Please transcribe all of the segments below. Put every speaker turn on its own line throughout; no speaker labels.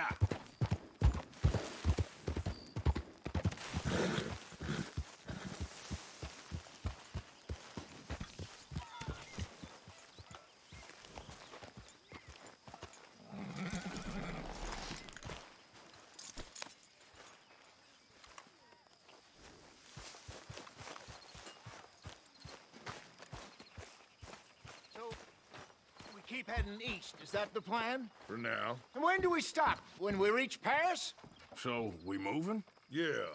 Yeah.
Keep heading east. Is that the plan?
For now.
And when do we stop? When we reach Paris?
So, we moving?
Yeah.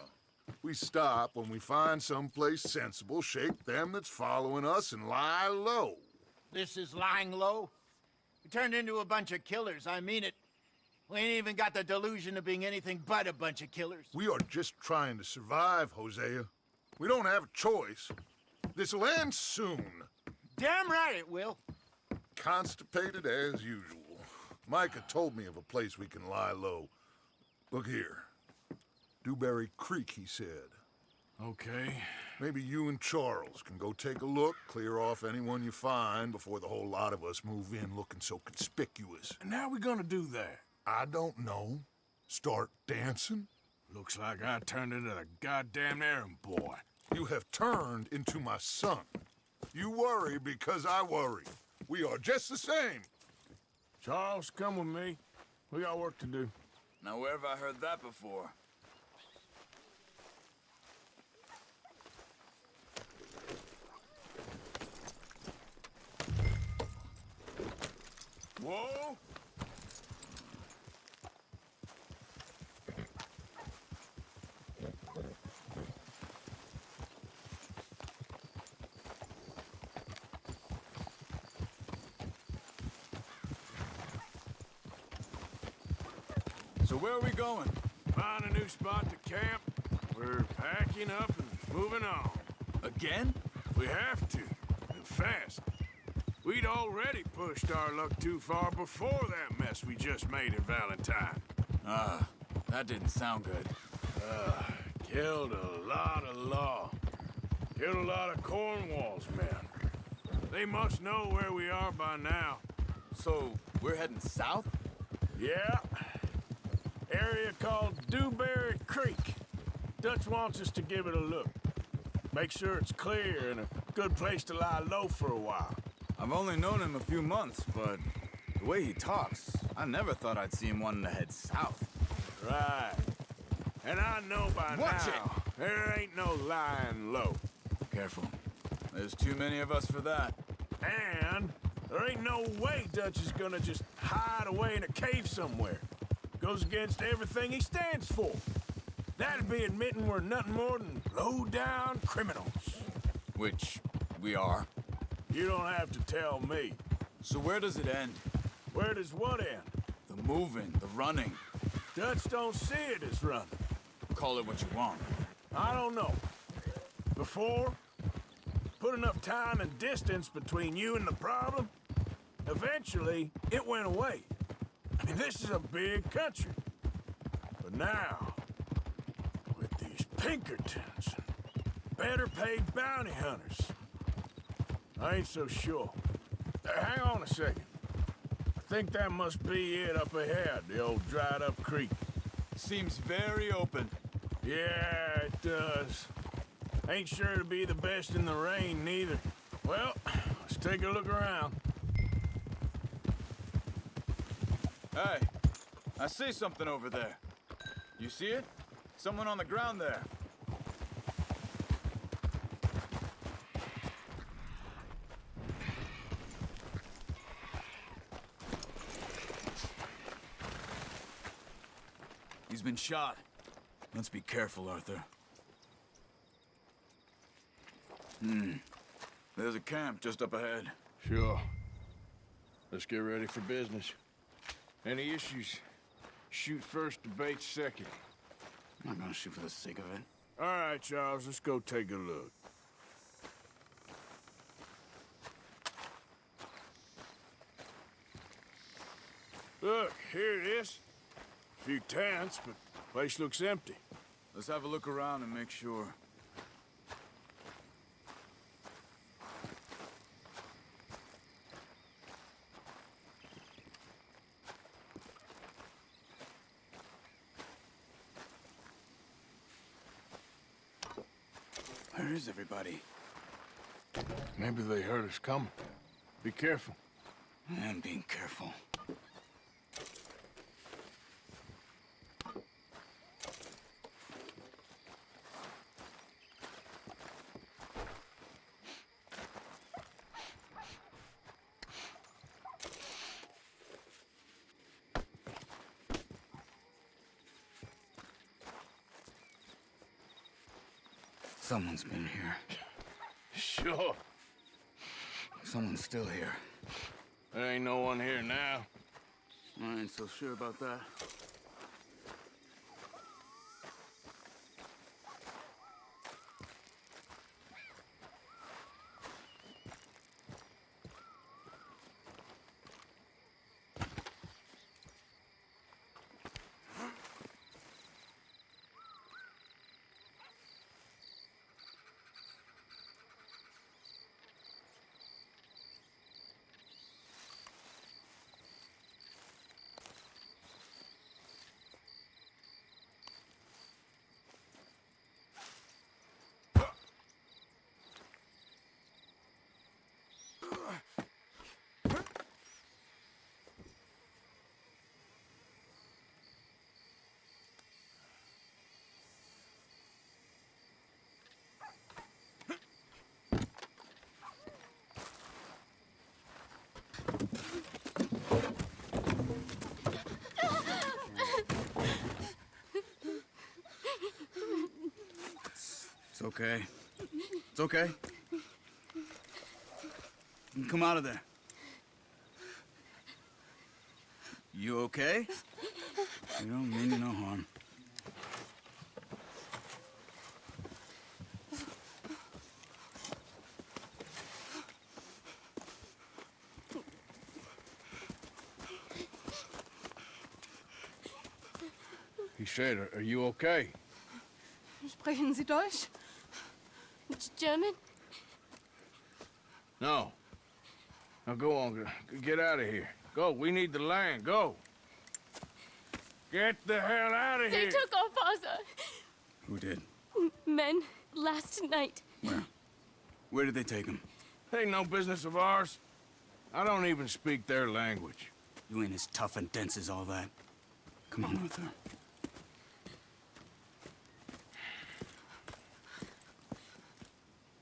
We stop when we find someplace sensible, shake them that's following us, and lie low.
This is lying low? We turned into a bunch of killers, I mean it. We ain't even got the delusion of being anything but a bunch of killers.
We are just trying to survive, Hosea. We don't have a choice. This'll end soon.
Damn right it will.
Constipated as usual. Micah told me of a place we can lie low. Look here. Dewberry Creek, he said.
Okay.
Maybe you and Charles can go take a look, clear off anyone you find before the whole lot of us move in looking so conspicuous.
And how we gonna do that?
I don't know. Start dancing?
Looks like I turned into the goddamn errand boy.
You have turned into my son. You worry because I worry. We are just the same.
Charles, come with me. We got work to do.
Now, where have I heard that before?
Whoa!
So where are we going?
Find a new spot to camp. We're packing up and moving on.
Again?
We have to, and fast. We'd already pushed our luck too far before that mess we just made in Valentine.
That didn't sound good.
Killed a lot of law. Killed a lot of Cornwall's men. They must know where we are by now.
So, we're heading south?
Yeah. Area called Dewberry Creek. Dutch wants us to give it a look. Make sure it's clear and a good place to lie low for a while.
I've only known him a few months, but the way he talks, I never thought I'd see him wanting to head south.
Right. And I know by
Watch
now, there ain't no lying low.
Careful. There's too many of us for that.
And there ain't no way Dutch is gonna just hide away in a cave somewhere. Goes against everything he stands for. That'd be admitting we're nothing more than low-down criminals.
Which we are.
You don't have to tell me.
So where does it end?
Where does what end?
The moving, the running.
Dutch don't see it as running.
Call it what you want.
I don't know. Before, put enough time and distance between you and the problem, eventually it went away. I mean, this is a big country. But now, with these Pinkertons and better paid bounty hunters, I ain't so sure. Hang on a second. I think that must be it up ahead, the old dried-up creek.
Seems very open.
Yeah, it does. Ain't sure to be the best in the rain, neither. Well, let's take a look around.
Hey, I see something over there. You see it? Someone on the ground there. He's been shot. Let's be careful, Arthur. There's a camp just up ahead.
Sure. Let's get ready for business. Any issues? Shoot first, debate second.
I'm not gonna shoot for the sake of it.
All right, Charles, let's go take a look. Look, here it is. A few tents, but place looks empty.
Let's have a look around and make sure. Where is everybody?
Maybe they heard us coming. Be careful.
I'm being careful. Someone's been here.
Sure.
Someone's still here.
There ain't no one here now.
I ain't so sure about that. It's okay. It's okay. You can come out of there. You okay? You don't mean you no harm.
He said, are you okay?
Sprechen Sie Deutsch? German?
No. Now go on, get out of here. Go, we need the land, go. Get the hell out of
They
here.
took our father.
Who did?
Men, last night.
Where? Where did they take him?
Ain't no business of ours. I don't even speak their language.
You ain't as tough and dense as all that. Come on, Arthur.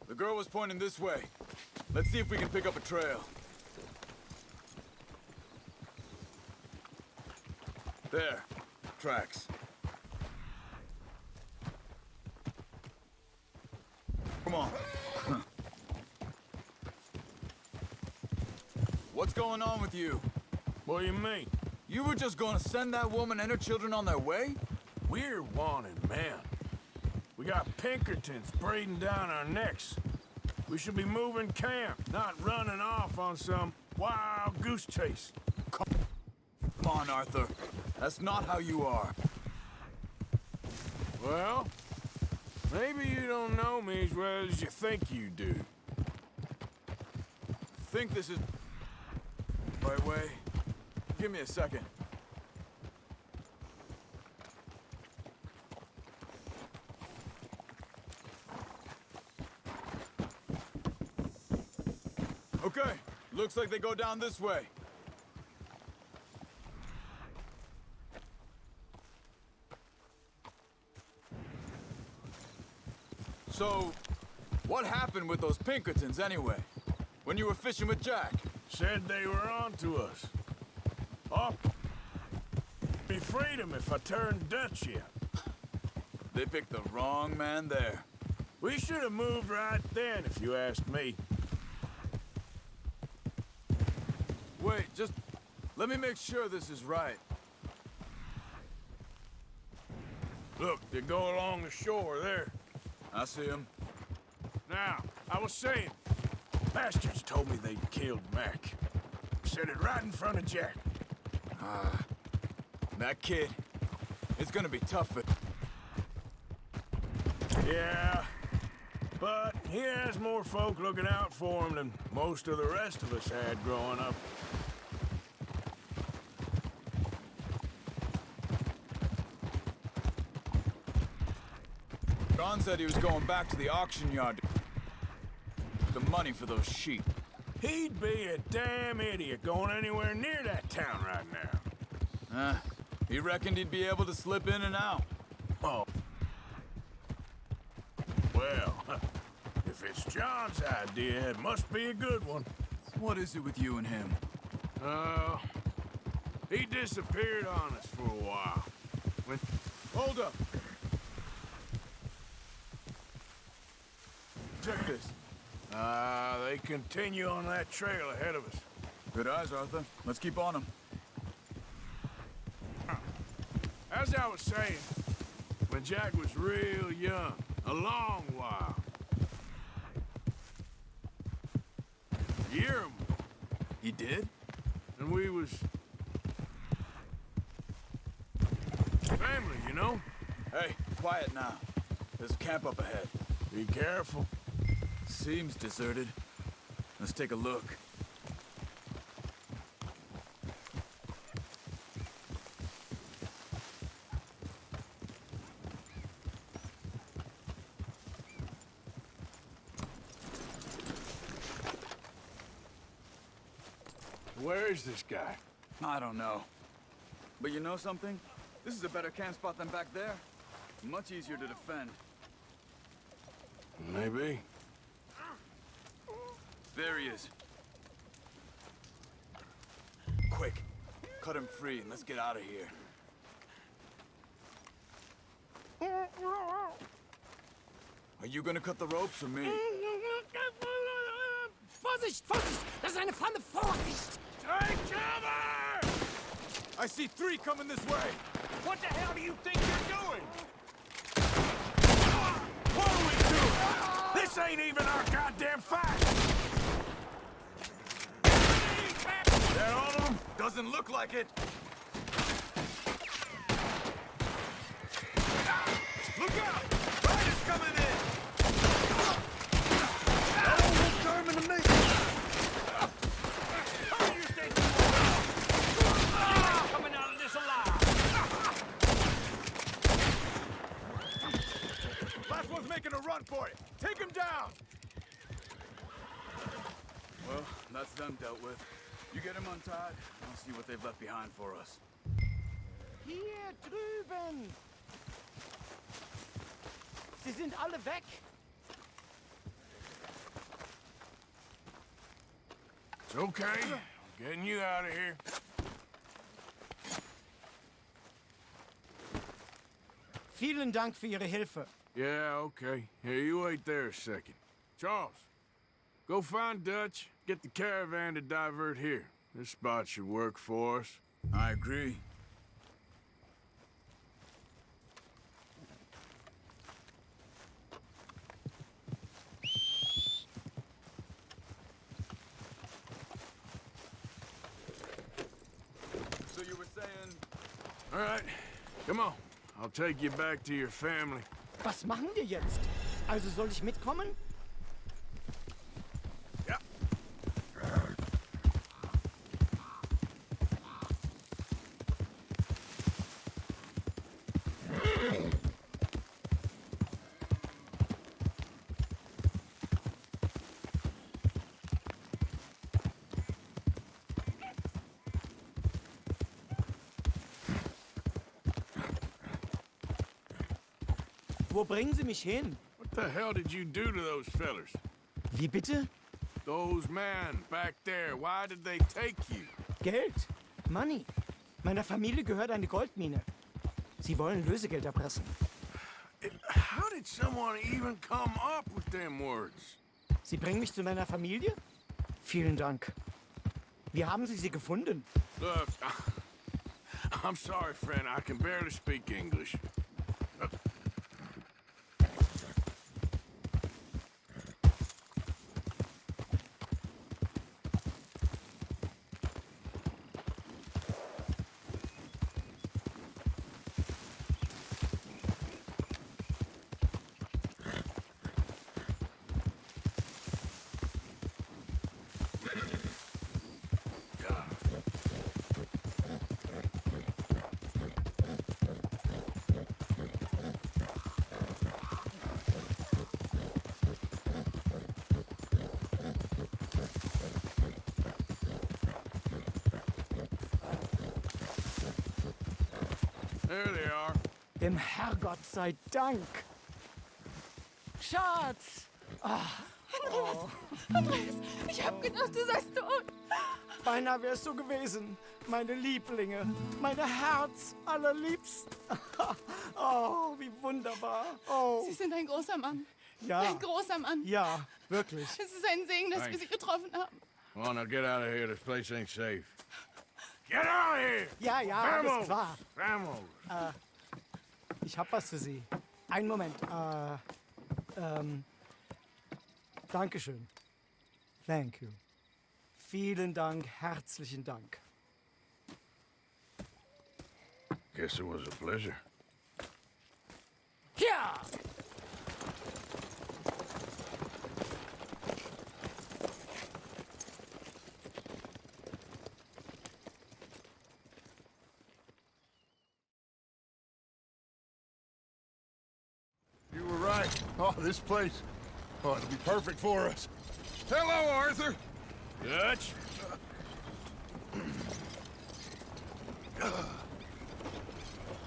The girl was pointing this way. Let's see if we can pick up a trail. There. Tracks. Come on. What's going on with you?
What do you mean?
You were just gonna send that woman and her children on their way?
We're wanted men. We got Pinkertons breathing down our necks. We should be moving camp, not running off on some wild goose chase.
Come on, Arthur. That's not how you are.
Well, maybe you don't know me as well as you think you do.
Think this is the right way? Give me a second. Okay, looks like they go down this way. So, what happened with those Pinkertons anyway? When you were fishing with Jack?
Said they were on to us. Oh, be freedom if I turned Dutch yet.
They picked the wrong man there.
We should have moved right then, if you ask me.
Wait, just let me make sure this is right.
Look, they go along the shore there.
I see him.
Now, I was saying, bastards told me they'd killed Mac. Said it right in front of Jack.
That kid, it's gonna be tough for...
Yeah, but he has more folk looking out for him than most of the rest of us had growing up.
They're on John said he was going back to the auction yard to the money for those sheep.
He'd be a damn idiot going anywhere near that town right now.
He reckoned he'd be able to slip in and out.
Oh. Well, if it's John's idea, it must be a good one.
What is it with you and him?
He disappeared on us for a while.
Hold up! Check this.
They continue on that trail ahead of us.
Good eyes, Arthur. Let's keep on them.
As I was saying, when Jack was real young, a long while. A year or more,
He did?
and we was family, you know?
Hey, quiet now. There's a camp up ahead.
Be careful.
Seems deserted. Let's take a look.
Where is this guy?
I don't know. But you know something? This is a better camp spot than back there. Much easier to defend.
Maybe.
There he is. Quick, cut him free and let's get out of here. Are you gonna cut the ropes or me?
Vorsicht, Vorsicht! Das ist eine Pfanne! Vorsicht!
Take cover!
I see 3 coming this way!
What the hell do you think you're doing? What are we doing? This ain't even our goddamn fight! That all of them?
Doesn't look like it! Look out! Riders coming in!
Coming to me! How do you think you coming out of this alive?
Last one's making a run for it! Take him down! Well, that's them dealt with. You get him untied, I'll see what they've left behind for us.
Hier drüben! Sie sind alle weg!
It's okay. I'm getting you out of here.
Vielen Dank für Ihre Hilfe.
Yeah, okay. Here, you wait there a second. Charles, go find Dutch, get the caravan to divert here. This spot should work for us.
I agree. So you were saying...
All right, come on. I'll take you back to your family.
Was machen wir jetzt? Also soll ich mitkommen?
Ja.
Wo bringen Sie mich hin?
What the hell did you do to those fellers?
Wie bitte?
Those men back there, why did they take you?
Geld. Money. Meiner Familie gehört eine Goldmine. Sie wollen Lösegeld erpressen.
How did someone even come up with them words?
Sie bringen mich zu meiner Familie? Vielen Dank. Wie haben Sie sie gefunden?
Look, I'm sorry, friend. I can barely speak English. There they are.
Dem Herrgott sei Dank. Schatz!
Andreas, ich hab gedacht, du seist tot.
Beinahe wärst du gewesen. Meine Lieblinge. Meine Herz allerliebsten. Oh, wie wunderbar. Oh,
Sie sind ein großer Mann.
ja.
Ein großer Mann.
Ja, wirklich.
Es ist ein Segen, dass wir Sie getroffen haben.
Well, now get out of here. This place ain't safe. Get out of here!
Ja, ja, alles klar.
Vamos!
Ich hab was für Sie. Einen Moment. Dankeschön. Thank you. Vielen Dank, herzlichen Dank.
Guess it was a pleasure.
Ja!
You were right. Oh, this place. Oh, it'll be perfect for us. Hello, Arthur.
Dutch?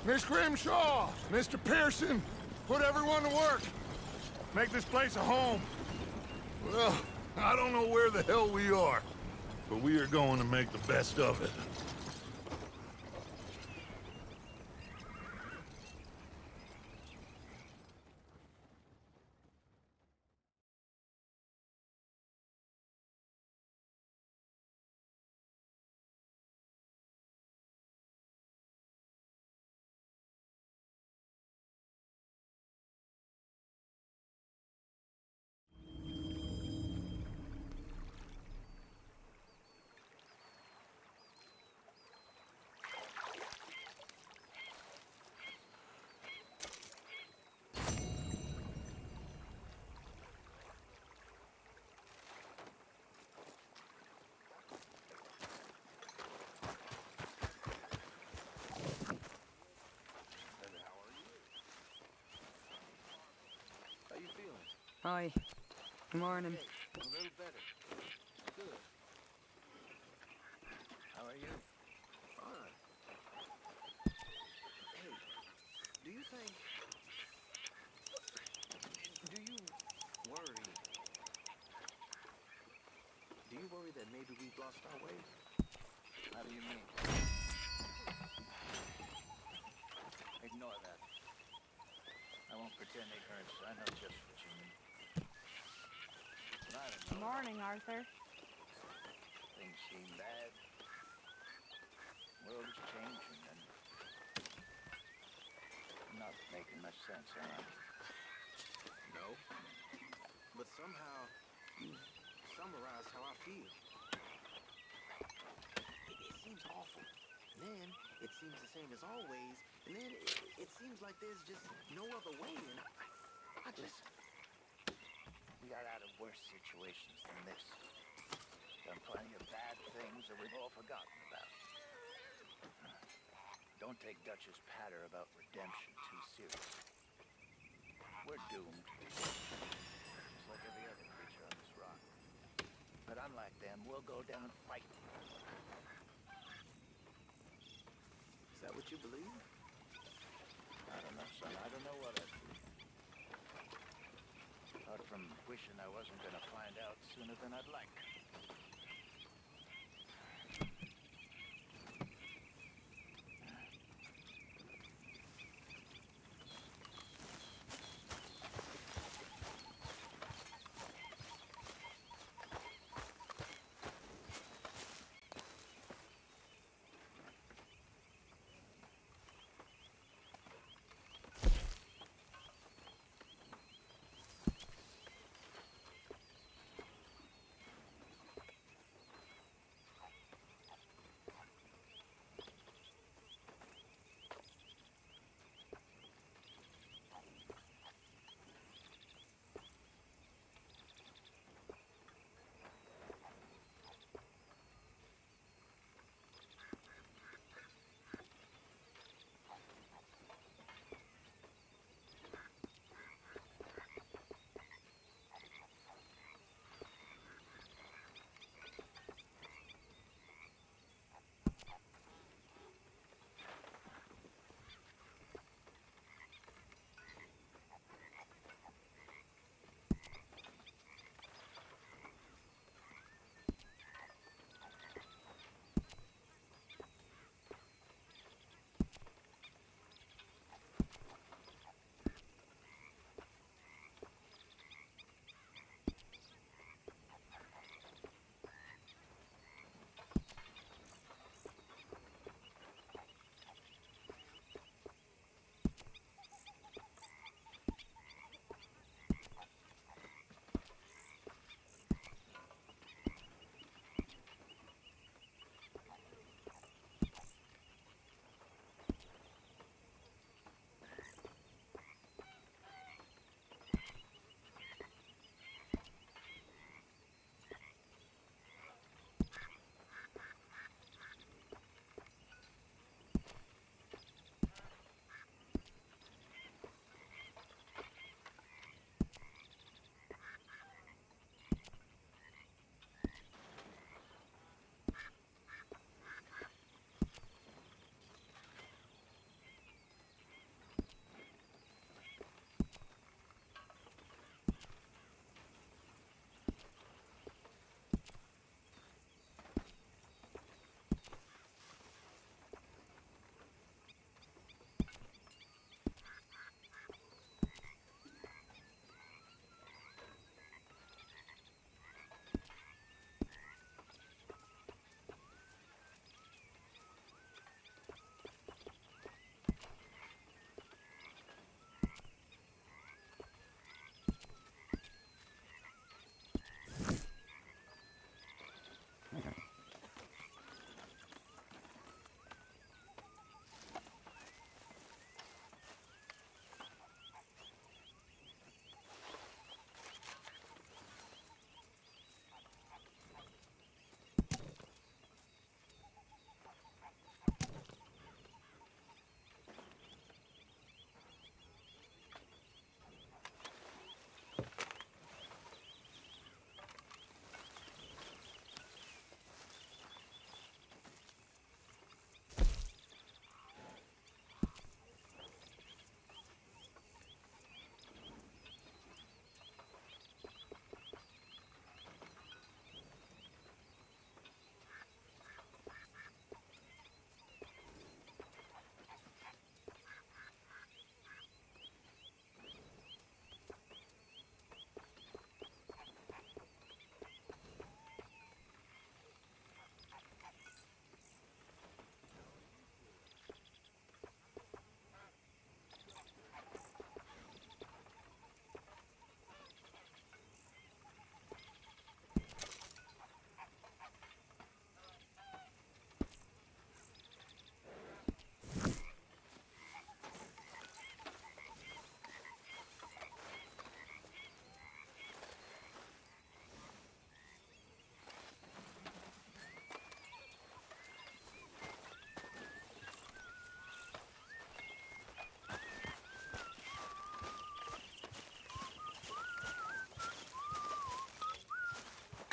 Miss Grimshaw, Mr. Pearson, put everyone to work. Make this place a home. Well, I don't know where the hell we are, but we are going to make the best of it.
Hi. Good morning.
A little better. Good. How are you?
Fine. Hey, do you think... Do you worry... Do you worry that maybe we've lost our way?
How do you mean? Ignore that. I won't pretend ignorance. I know just what you mean. But I don't know.
Morning, Arthur.
Things seem bad. World is changing and not making much sense, am I?
No. But somehow, you've summarized how I feel. It seems awful. And then, it seems the same as always. And then, it seems like there's just no other way. And I just...
We got out of worse situations than this. Done plenty of bad things that we've all forgotten about. Don't take Dutch's patter about redemption too seriously. We're doomed. Just like every other creature on this rock. But unlike them, we'll go down fighting.
Is that what you believe?
I don't know, son. I don't know what I do. Apart from wishing I wasn't gonna find out sooner than I'd like.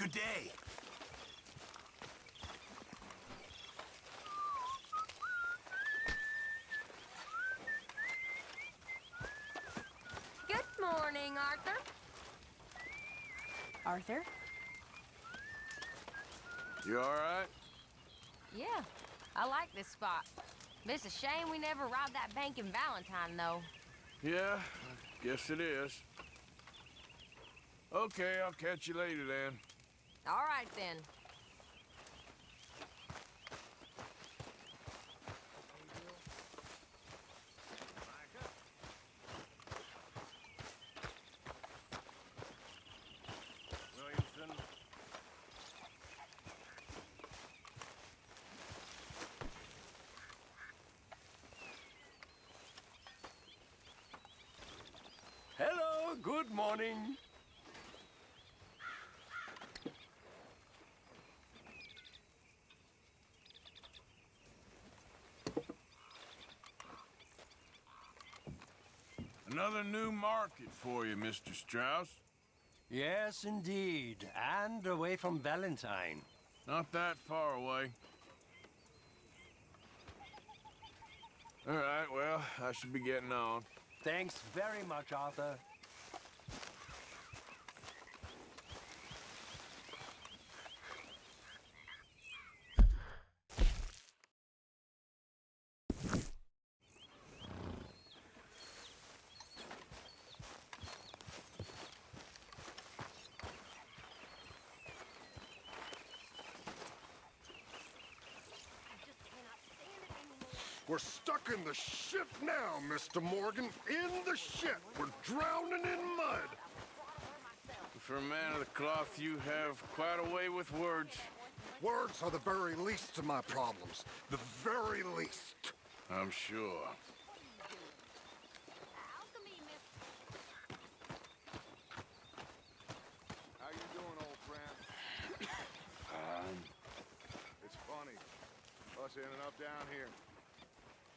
Good day.
Good morning, Arthur.
Arthur?
You all right?
Yeah, I like this spot. But it's a shame we never robbed that bank in Valentine, though.
Yeah, I guess it is. Okay, I'll catch you later then.
All right, then.
Williamson.
Hello, good morning.
Another new market for you, Mr. Strauss.
Yes, indeed. And away from Valentine.
Not that far away. All right, well, I should be getting on.
Thanks very much, Arthur.
We're stuck in the shit now, Mr. Morgan. In the shit. We're drowning in mud.
For a man of the cloth, you have quite a way with words.
Words are the very least of my problems. The very least.
I'm sure.
How you doing, old friend? ended up down here.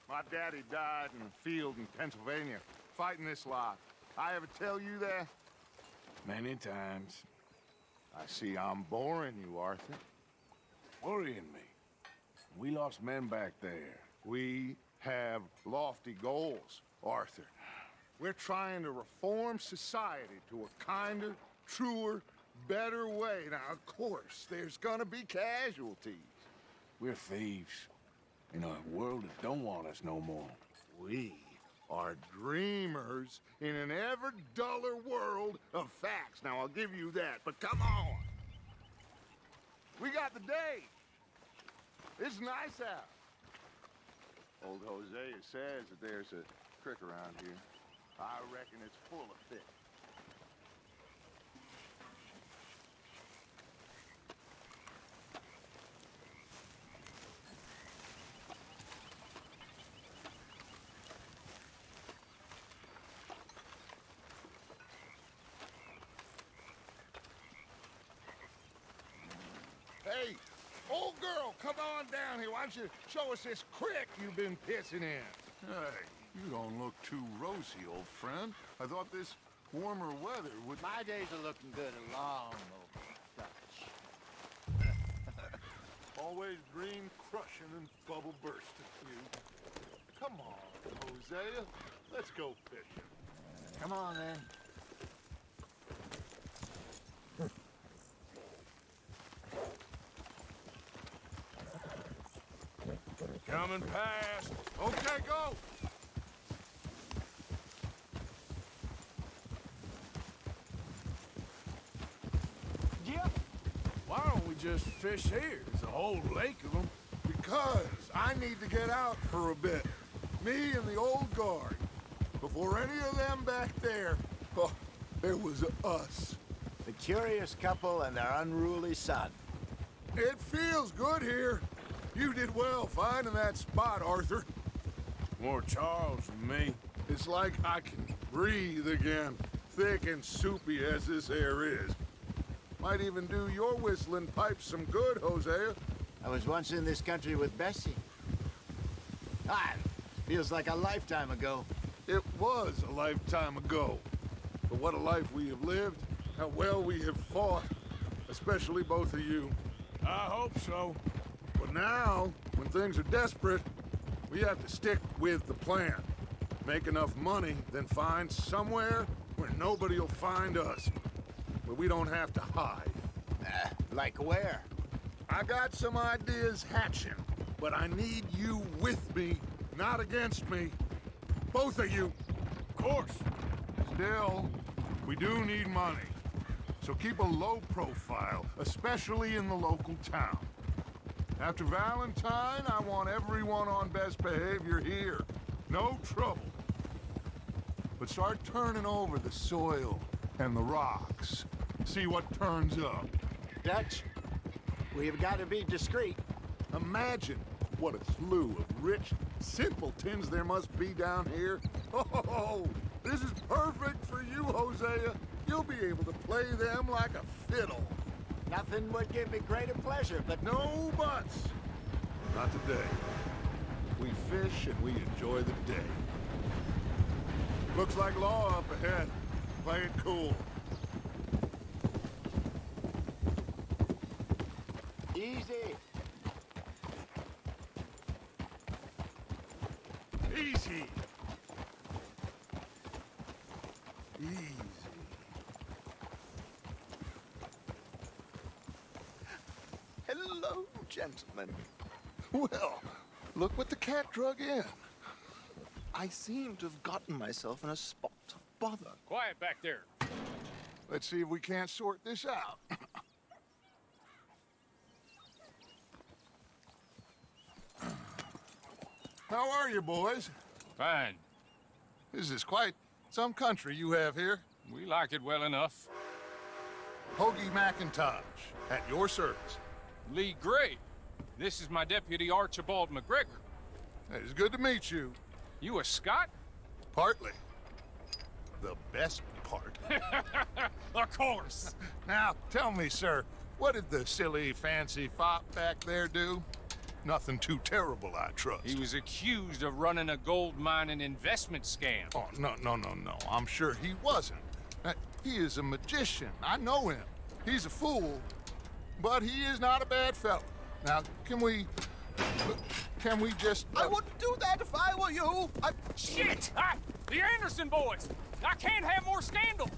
My daddy died in a field in Pennsylvania, fighting this lot. I ever tell you that?
Many times.
I see I'm boring you, Arthur.
Worrying me. We lost men back there.
We have lofty goals, Arthur. We're trying to reform society to a kinder, truer, better way. Now, of course, there's gonna be casualties.
We're thieves in a world that don't want us no more.
We are dreamers in an ever duller world of facts. Now, I'll give you that, but come on. We got the day. It's nice out. Old Hosea says that there's a creek around here. I reckon it's full of fish. Hey, old girl, come on down here. Why don't you show us this creek you've been pissing in?
Hey, you don't look too rosy, old friend. I thought this warmer weather would...
My days are looking good along over Dutch.
Always green crushing and bubble bursting, you. Come on, Hosea. Let's go fishing.
Come on, then.
Coming past.
Okay, go.
Yeah.
Why don't we just fish here? There's a whole lake of them.
Because I need to get out for a bit. Me and the old guard. Before any of them back there, oh, there was us.
The curious couple and their unruly son.
It feels good here. You did well finding that spot, Arthur.
More Charles than me.
It's like I can breathe again, thick and soupy as this air is. Might even do your whistling pipes some good, Hosea.
I was once in this country with Bessie. Ah, feels like a lifetime ago.
It was a lifetime ago. But what a life we have lived, how well we have fought, especially both of you.
I hope so.
But now, when things are desperate, we have to stick with the plan. Make enough money, then find somewhere where nobody will find us. Where we don't have to hide.
Like where?
I got some ideas hatching, but I need you with me, not against me. Both of you.
Of course.
Still, we do need money. So keep a low profile, especially in the local town. After Valentine, I want everyone on best behavior here. No trouble. But start turning over the soil and the rocks. See what turns up.
Dutch, we've got to be discreet.
Imagine what a slew of rich simpletons there must be down here. Oh, this is perfect for you, Hosea. You'll be able to play them like a fiddle.
Nothing would give me greater pleasure, but
No buts. Not today. We fish and we enjoy the day. Looks like law up ahead. Play it cool.
Easy.
Easy. Easy.
Hello, gentlemen.
Well, look what the cat drug in.
I seem to have gotten myself in a spot of bother.
Quiet back there.
Let's see if we can't sort this out. How are you, boys?
Fine.
This is quite some country you have here.
We like it well enough.
Hoagie McIntosh, at your service.
Lee Gray. This is my deputy Archibald McGregor.
It's good to meet you.
You a Scot?
Partly. The best part.
Of course.
Now, tell me, sir, what did the silly, fancy fop back there do? Nothing too terrible, I trust.
He was accused of running a gold mining investment scam.
Oh, no. I'm sure he wasn't. He is a magician. I know him. He's a fool, but he is not a bad fellow. Now, can we just...
I wouldn't do that if I were you.
Shit! The Anderson boys! I can't have more scandal!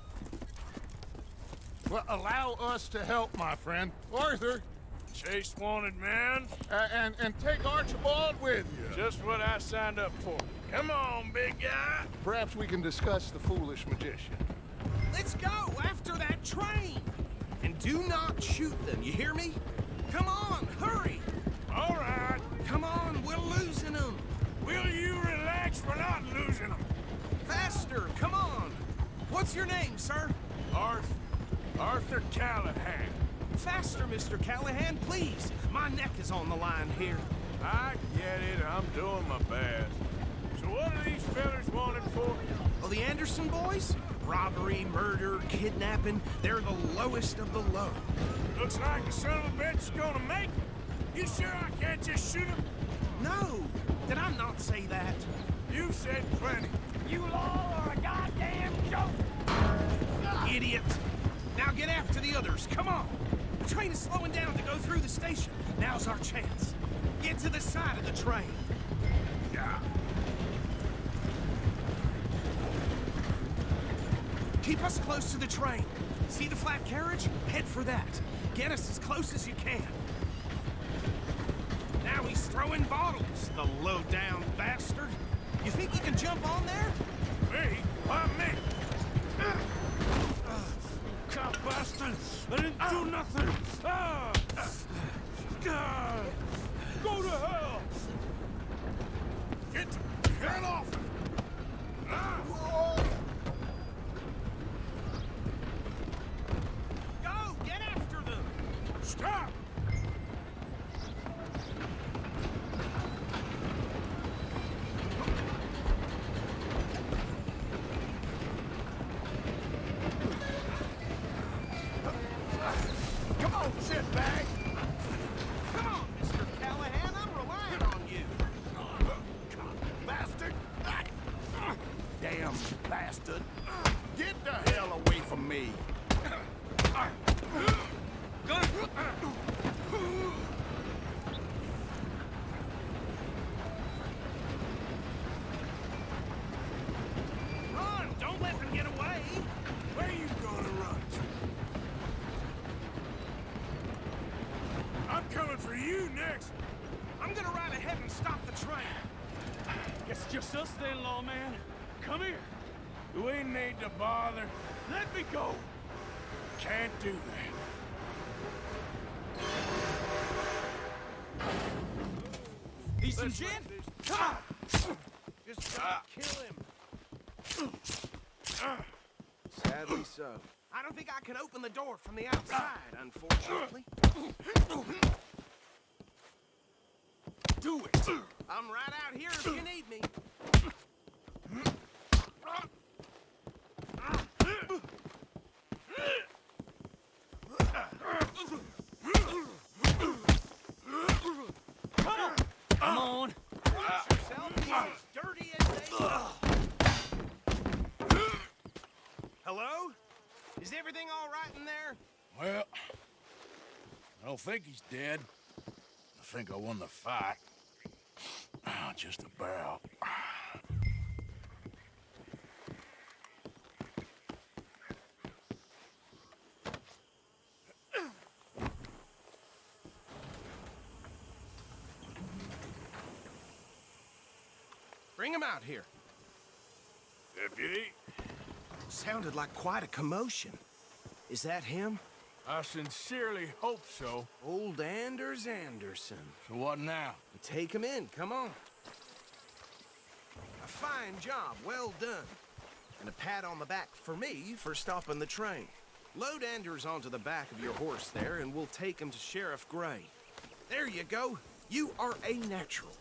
Well, allow us to help, my friend. Arthur.
Chase wanted man.
And take Archibald with you.
Just what I signed up for. Come on, big guy.
Perhaps we can discuss the foolish magician.
Let's go after that train. And do not shoot them, you hear me? Come on, hurry.
All right.
Come on, we're losing them.
Will you relax? We're not losing them.
Faster, come on. What's your name, sir?
Arthur Callahan.
Faster, Mr. Callahan, please. My neck is on the line here.
I get it. I'm doing my best. So what are these fellas wanted for?
Oh, the Anderson boys? Robbery, murder, kidnapping. They're the lowest of the low.
Looks like the son of a bitch is gonna make it. You sure I can't just shoot him?
No. Did I not say that?
You said plenty.
You all are a goddamn joke. Idiot. Now get after the others. Come on. The train is slowing down to go through the station. Now's our chance. Get to the side of the train.
Yeah.
Keep us close to the train. See the flat carriage? Head for that. Get us as close as you can. Now he's throwing bottles, the low-down bastard. You think you can jump on there?
Me? Why me? Cop bastard! I didn't do nothing! God! Go to hell! Get off!
Go! Get after them!
Stop!
Come on, shitbag! Come on, Mr. Callahan, I'm relying on you!
Bastard!
Damn bastard!
Get the hell away from me!
Run! Don't let them get away!
Where you gonna run to? I'm coming for you next!
I'm gonna ride ahead and stop the train!
Guess it's just us then, lawman. Come here.
Do we need to bother?
Let me go.
Can't do that.
Need some gin? Come on! Just gotta kill him.
Sadly so.
I don't think I can open the door from the outside, unfortunately.
Do it!
I'm right out here if you need me.
Come on.
Watch yourself, he's as dirty as they Hello? Is everything all right in there?
Well, I don't think he's dead. I think I won the fight. Just about.
Bring him out here.
Deputy?
Sounded like quite a commotion. Is that him?
I sincerely hope so.
Old Anders Anderson.
So what now?
Take him in, come on. A fine job, well done. And a pat on the back for me for stopping the train. Load Anders onto the back of your horse there, and we'll take him to Sheriff Gray. There you go. You are a natural.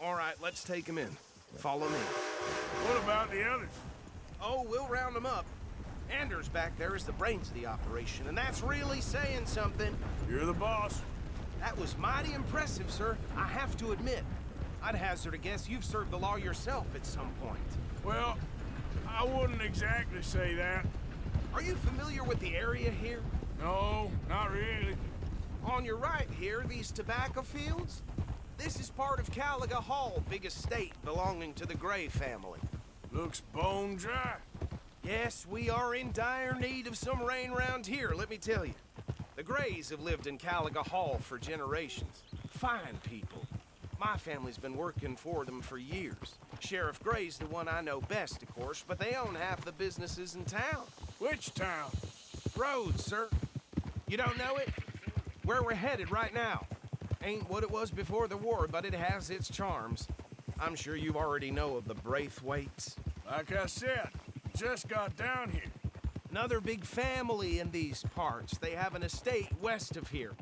All right, let's take him in. Follow me.
What about the others?
Oh, we'll round them up. Anders back there is the brains of the operation, and that's really saying something.
You're the boss.
That was mighty impressive, sir. I have to admit. I'd hazard a guess you've served the law yourself at some point.
Well, I wouldn't exactly say that.
Are you familiar with the area here?
No, not really.
On your right here, these tobacco fields? This is part of Caliga Hall, big estate belonging to the Gray family.
Looks bone dry.
Yes, we are in dire need of some rain round here, let me tell you. The Grays have lived in Caliga Hall for generations. Fine people. My family's been working for them for years. Sheriff Gray's the one I know best, of course, but they own half the businesses in town.
Which town?
Rhodes, sir. You don't know it? Where we're headed right now. Ain't what it was before the war, but it has its charms. I'm sure you already know of the Braithwaites.
Like I said, just got down here.
Another big family in these parts. They have an estate west of here.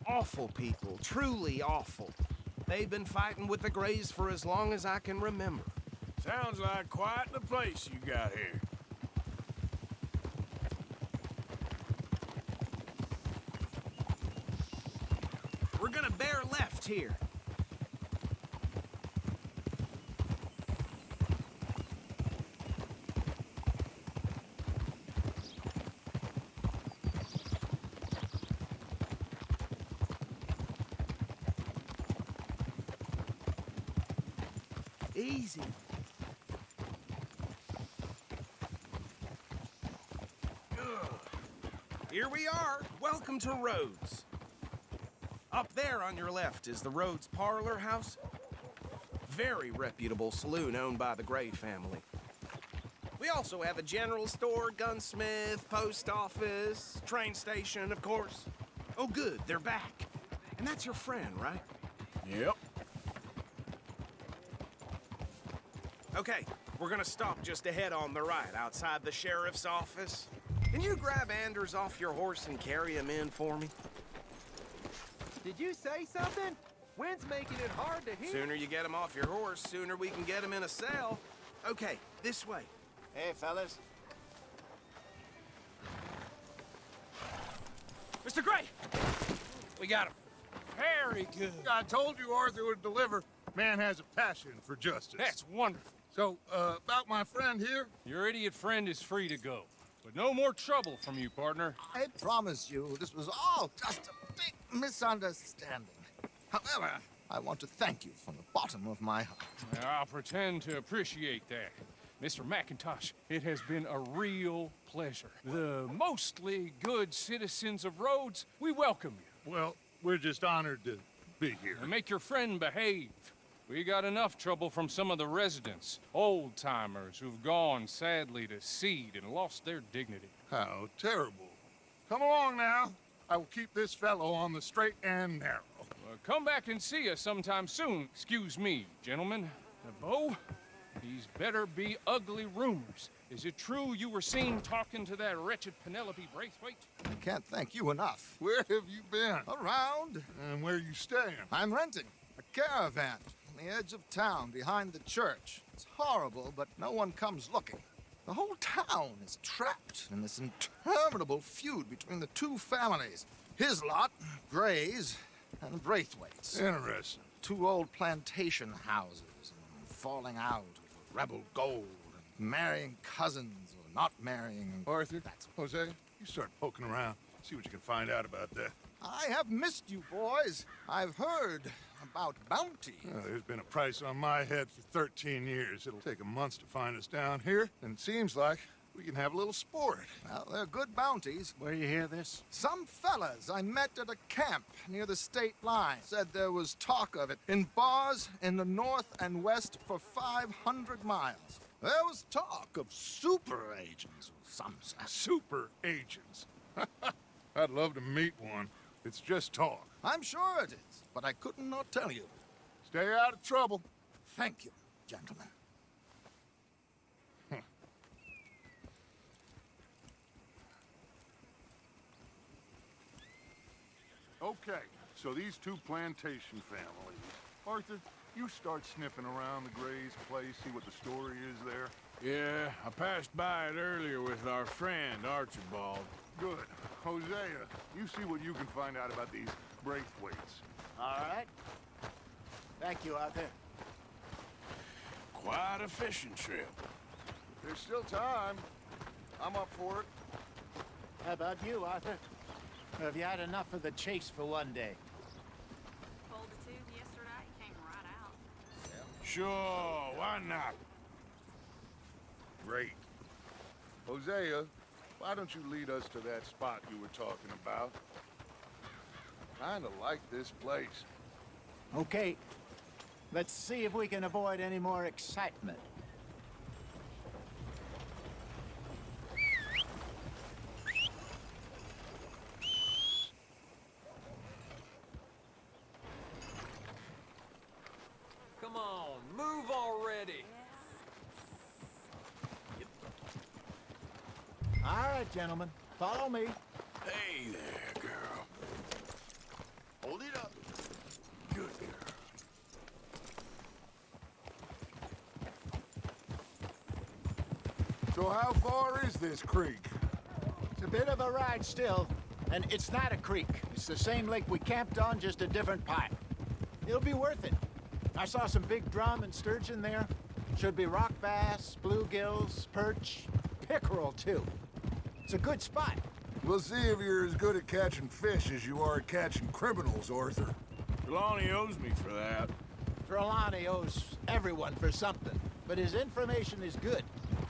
Awful people, truly awful. They've been fighting with the Grays for as long as I can remember.
Sounds like quite the place you got here.
We're gonna bear left here. Easy. Here we are. Welcome to Rhodes. Up there on your left is the Rhodes Parlor House. Very reputable saloon owned by the Gray family. We also have a general store, gunsmith, post office, train station, of course. Oh, good, they're back. And that's your friend, right?
Yep.
Okay, we're gonna stop just ahead on the right, outside the sheriff's office. Can you grab Anders off your horse and carry him in for me?
Did you say something? Wind's making it hard to hear.
Sooner you get him off your horse, sooner we can get him in a cell. Okay, this way.
Hey, fellas.
Mr. Gray! We got him. Very good.
I told you Arthur would deliver. Man has a passion for justice.
That's wonderful.
So, about my friend here?
Your idiot friend is free to go. But no more trouble from you, partner.
I promise you, this was all just a big misunderstanding. However, I want to thank you from the bottom of my heart.
I'll pretend to appreciate that. Mr. McIntosh, it has been a real pleasure. The mostly good citizens of Rhodes, we welcome you.
Well, we're just honored to be here.
And make your friend behave. We got enough trouble from some of the residents, old-timers who've gone, sadly, to seed and lost their dignity.
How terrible. Come along now. I will keep this fellow on the straight and narrow.
Come back and see us sometime soon. Excuse me, gentlemen. Bo, these better be ugly rumors. Is it true you were seen talking to that wretched Penelope Braithwaite?
I can't thank you enough.
Where have you been?
Around.
And where are you staying?
I'm renting a caravan on the edge of town behind the church. It's horrible, but no one comes looking. The whole town is trapped in this interminable feud between the two families. His lot, Gray's, and Braithwaite's.
Interesting.
Two old plantation houses, and falling out over rebel gold, and marrying cousins or not marrying.
Arthur, Jose, you start poking around. See what you can find out about that.
I have missed you, boys. I've heard about bounty.
There's been a price on my head for 13 years. It'll take a month to find us down here, and it seems like we can have a little sport.
Well, they're good bounties.
Where you hear this?
Some fellas I met at a camp near the state line said there was talk of it in bars in the north and west for 500 miles. There was talk of super agents or some such.
Super agents? I'd love to meet one. It's just talk.
I'm sure it is, but I couldn't not tell you.
Stay out of trouble.
Thank you, gentlemen.
Okay, so these two plantation families. Arthur, you start sniffing around the Gray's place, see what the story is there.
Yeah, I passed by it earlier with our friend, Archibald.
Good. Hosea, you see what you can find out about these Braithwaite's.
All right. Thank you, Arthur.
Quite a fishing trip.
There's still time. I'm up for it.
How about you, Arthur? Have you had enough of the chase for one day?
Pulled a tube yesterday, came right out.
Sure, why not?
Great. Hosea, why don't you lead us to that spot you were talking about? Kinda like this place.
Okay. Let's see if we can avoid any more excitement.
Come on, move already.
All right, gentlemen. Follow me.
Hey there, girl.
Hold it up.
Good girl.
So how far is this creek?
It's a bit of a ride still, and it's not a creek. It's the same lake we camped on, just a different pipe. It'll be worth it. I saw some big drum and sturgeon there. Should be rock bass, bluegills, perch, pickerel too. It's a good spot.
We'll see if you're as good at catching fish as you are at catching criminals, Arthur.
Trelawney owes me for that.
Trelawney owes everyone for something, but his information is good.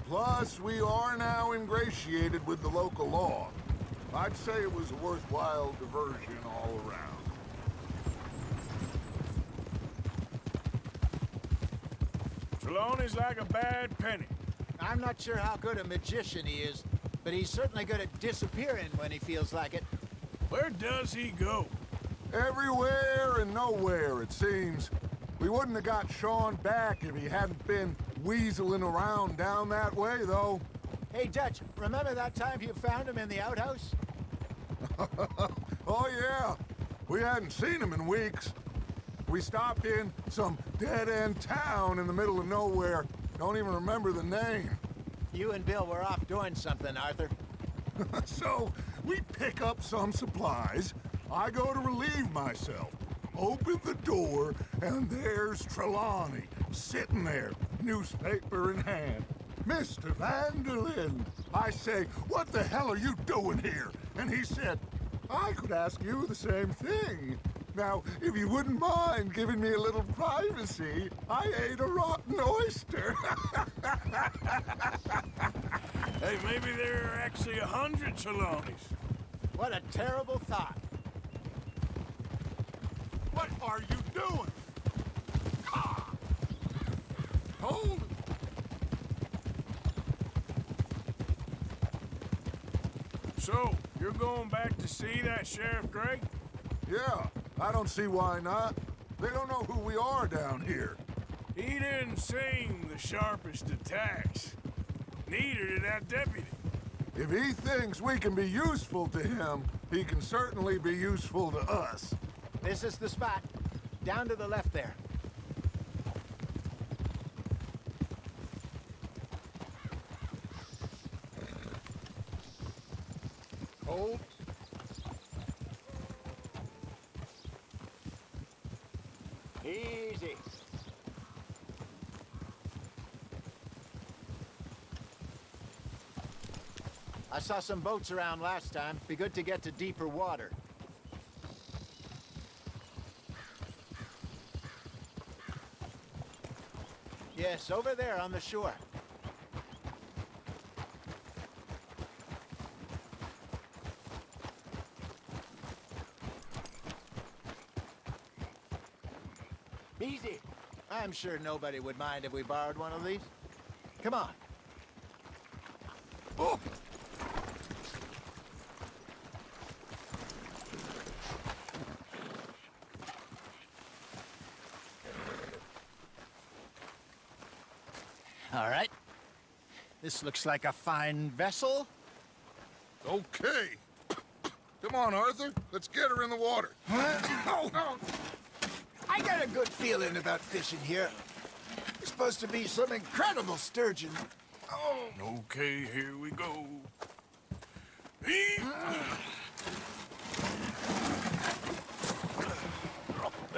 Plus, we are now ingratiated with the local law. I'd say it was a worthwhile diversion all around.
Trelawney's like a bad penny.
I'm not sure how good a magician he is, but he's certainly good at disappearing when he feels like it.
Where does he go?
Everywhere and nowhere, it seems. We wouldn't have got Sean back if he hadn't been weaseling around down that way, though.
Hey, Dutch, remember that time you found him in the outhouse?
Oh, yeah. We hadn't seen him in weeks. We stopped in some dead-end town in the middle of nowhere. Don't even remember the name.
You and Bill were off doing something, Arthur.
So, we pick up some supplies. I go to relieve myself. Open the door, and there's Trelawney, sitting there, newspaper in hand. Mr. Vanderlyn. I say, what the hell are you doing here? And he said, I could ask you the same thing. Now, if you wouldn't mind giving me a little privacy, I ate a rotten oyster.
Hey, maybe there are actually 100 Trelawneys.
What a terrible thought.
What are you doing? Ah! Hold!
So, you're going back to see that Sheriff Gray?
Yeah, I don't see why not. They don't know who we are down here.
He didn't seem the sharpest attacks. Neither did that deputy.
If he thinks we can be useful to him, he can certainly be useful to us.
This is the spot. Down to the left there.
Hold.
Easy. I saw some boats around last time. Be good to get to deeper water. Yes, over there on the shore. Easy. I'm sure nobody would mind if we borrowed one of these. Come on.
Oh!
All right. This looks like a fine vessel.
Okay. Come on, Arthur. Let's get her in the water.
I got a good feeling about fishing here. There's supposed to be some incredible sturgeon.
Oh. Okay, here we go.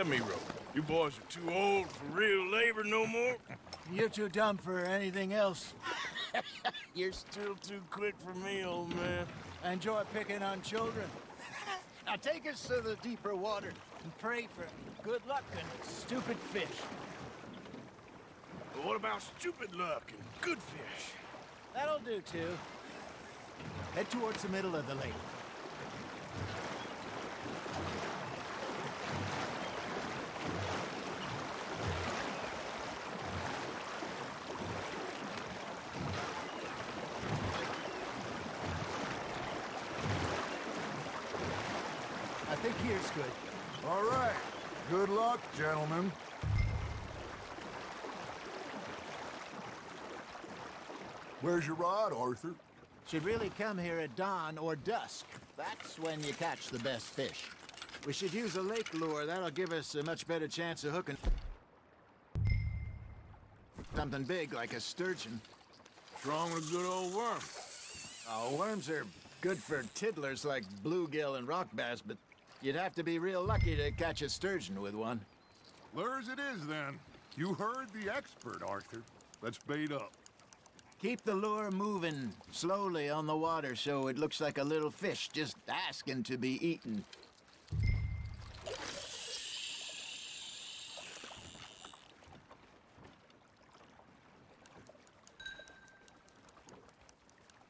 Let me rope. You boys are too old for real labor no more.
You're too dumb for anything else.
You're still too quick for me, old man.
I enjoy picking on children. Now take us to the deeper water and pray for good luck and stupid fish.
But what about stupid luck and good fish?
That'll do, too. Head towards the middle of the lake. I think here's good.
All right. Good luck, gentlemen. Where's your rod, Arthur?
Should really come here at dawn or dusk. That's when you catch the best fish. We should use a lake lure. That'll give us a much better chance of hooking something big like a sturgeon.
What's wrong with a good old worm?
Oh, worms are good for tiddlers like bluegill and rock bass, but you'd have to be real lucky to catch a sturgeon with one.
Lures it is, then. You heard the expert, Arthur. Let's bait up.
Keep the lure moving slowly on the water so it looks like a little fish just asking to be eaten.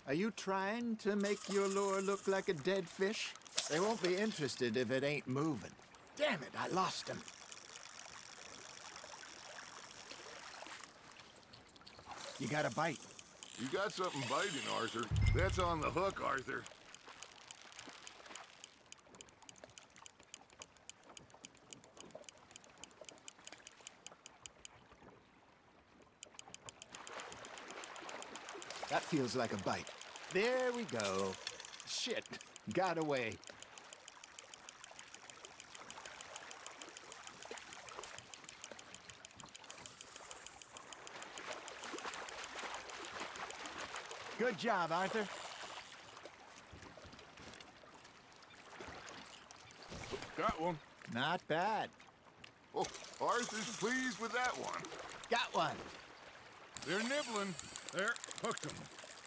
Are you trying to make your lure look like a dead fish? They won't be interested if it ain't moving. Damn it, I lost him. You got a bite.
You got something biting, Arthur. That's on the hook, Arthur.
That feels like a bite. There we go. Shit, got away. Good job, Arthur.
Got one.
Not bad.
Oh, Arthur's pleased with that one.
Got one.
They're nibbling. There, hooked them.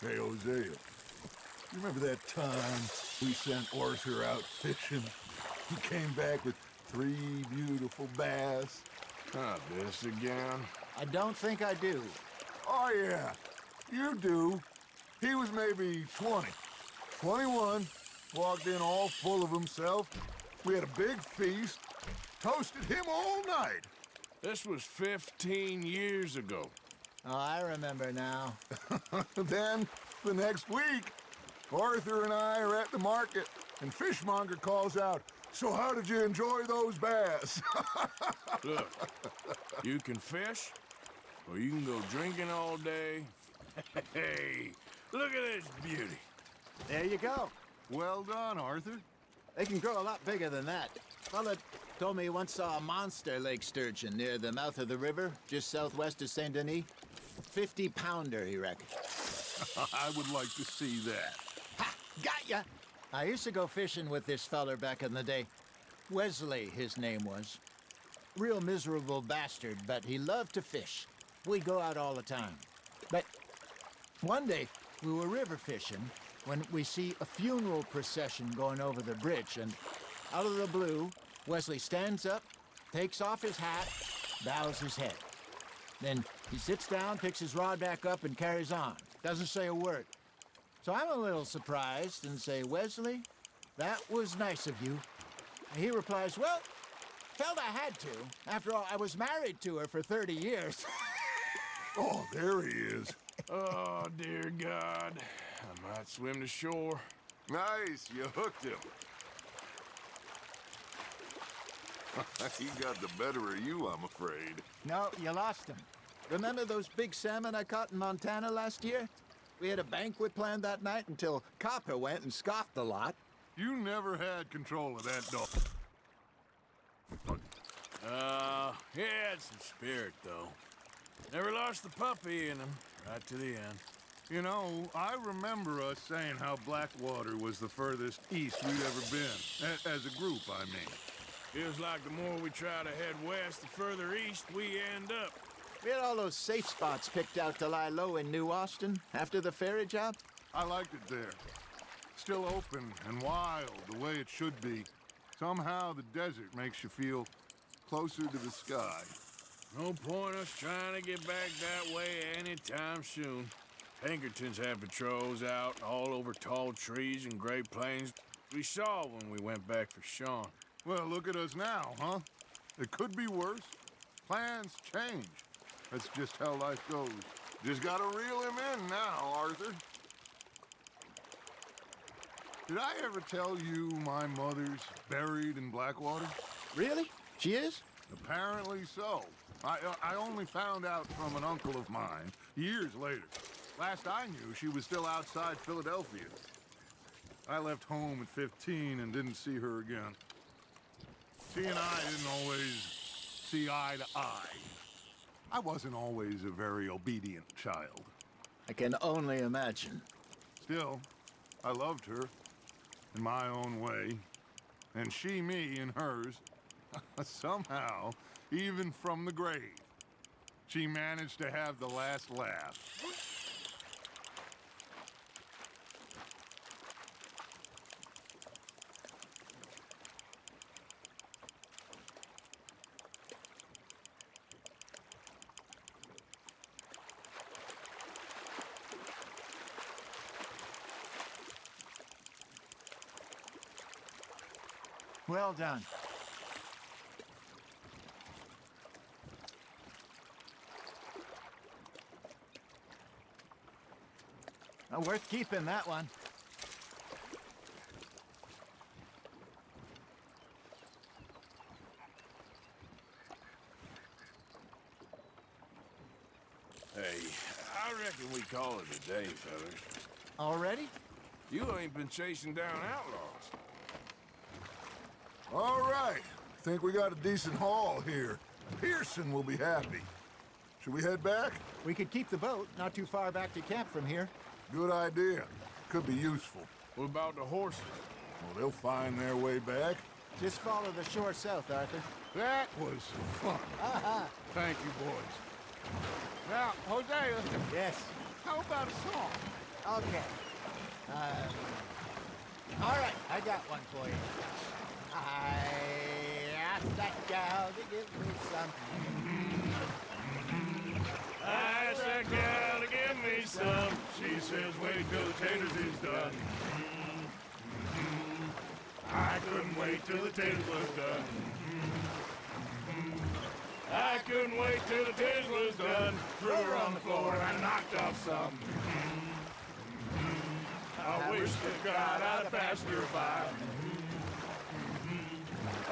Hey, Hosea. You remember that time we sent Arthur out fishing? He came back with 3 beautiful bass.
Not this again.
I don't think I do.
Oh, yeah. You do. He was maybe 20. 21. Walked in all full of himself. We had a big feast. Toasted him all night.
This was 15 years ago.
Oh, I remember now.
Then, the next week, Arthur and I are at the market, and Fishmonger calls out, "So how did you enjoy those bass?"
Look, you can fish, or you can go drinking all day. Hey, look at this beauty.
There you go.
Well done, Arthur.
They can grow a lot bigger than that. Fella told me he once saw a monster lake sturgeon near the mouth of the river, just southwest of Saint Denis. 50-pounder, he reckoned.
I would like to see that.
Ha! Got ya! I used to go fishing with this feller back in the day. Wesley, his name was. Real miserable bastard, but he loved to fish. We'd go out all the time. But one day, we were river fishing when we see a funeral procession going over the bridge, and out of the blue, Wesley stands up, takes off his hat, bows his head. Then he sits down, picks his rod back up, and carries on. Doesn't say a word. So I'm a little surprised and say, "Wesley, that was nice of you." And he replies, "Well, felt I had to. After all, I was married to her for 30 years.
Oh, there he is.
Oh, dear God. I might swim to shore.
Nice, you hooked him. He got the better of you, I'm afraid.
No, you lost him. Remember those big salmon I caught in Montana last year? We had a banquet planned that night until Copper went and scoffed a lot.
You never had control of that dog.
He had some spirit, though. Never lost the puppy in him, right to the end.
You know, I remember us saying how Blackwater was the furthest east we'd ever been. As a group, I mean.
Feels like the more we try to head west, the further east we end up.
We had all those safe spots picked out to lie low in New Austin after the ferry job.
I liked it there. Still open and wild, the way it should be. Somehow the desert makes you feel closer to the sky.
No point us trying to get back that way anytime soon. Pinkertons had patrols out all over tall trees and Great Plains. We saw when we went back for Sean.
Well, look at us now, huh? It could be worse. Plans change. That's just how life goes. Just gotta reel him in now, Arthur. Did I ever tell you my mother's buried in Blackwater?
Really? She is?
Apparently so. I only found out from an uncle of mine years later. Last I knew, she was still outside Philadelphia. I left home at 15 and didn't see her again. She and I didn't always see eye to eye. I wasn't always a very obedient child.
I can only imagine.
Still, I loved her in my own way, and she me in hers. Somehow, even from the grave, she managed to have the last laugh.
Well done. Worth keeping, that one.
Hey, I reckon we call it a day, fellas.
Already?
You ain't been chasing down outlaws.
All right. Think we got a decent haul here. Pearson will be happy. Should we head back?
We could keep the boat not too far back to camp from here.
Good idea. Could be useful.
What about the horses?
Well, they'll find their way back.
Just follow the shore south, Arthur.
That was fun. Thank you, boys. Now, Hosea.
Yes?
How about a song?
Okay. All right, I got one for you. I asked that gal to give me some.
I asked that gal to give me some. She says, wait till the taters is done. I couldn't wait till the taters was done. I couldn't wait till the taters was done. Threw her on the floor and I knocked off some. I wish to God I'd passed her by.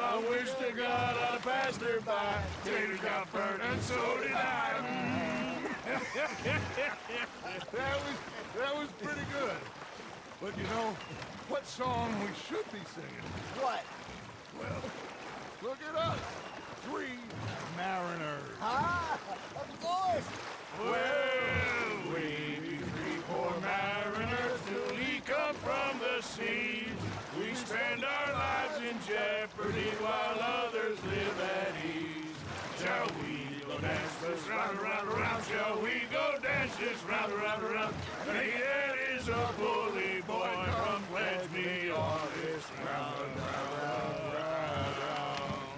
I wish to God I'd passed her by. Taters got burnt and so did I.
That was pretty good. But you know, what song we should be singing?
What?
Well, look at us. 3 mariners.
Ah, of course.
Well, we 3 poor mariners newly come from the seas. We spend our lives in jeopardy while others live at ease. Shall we go dance this round, around, around? Shall we go dance this round, around, around? Hey, that is a bully boy. Come pledge me on this round, round, round, round.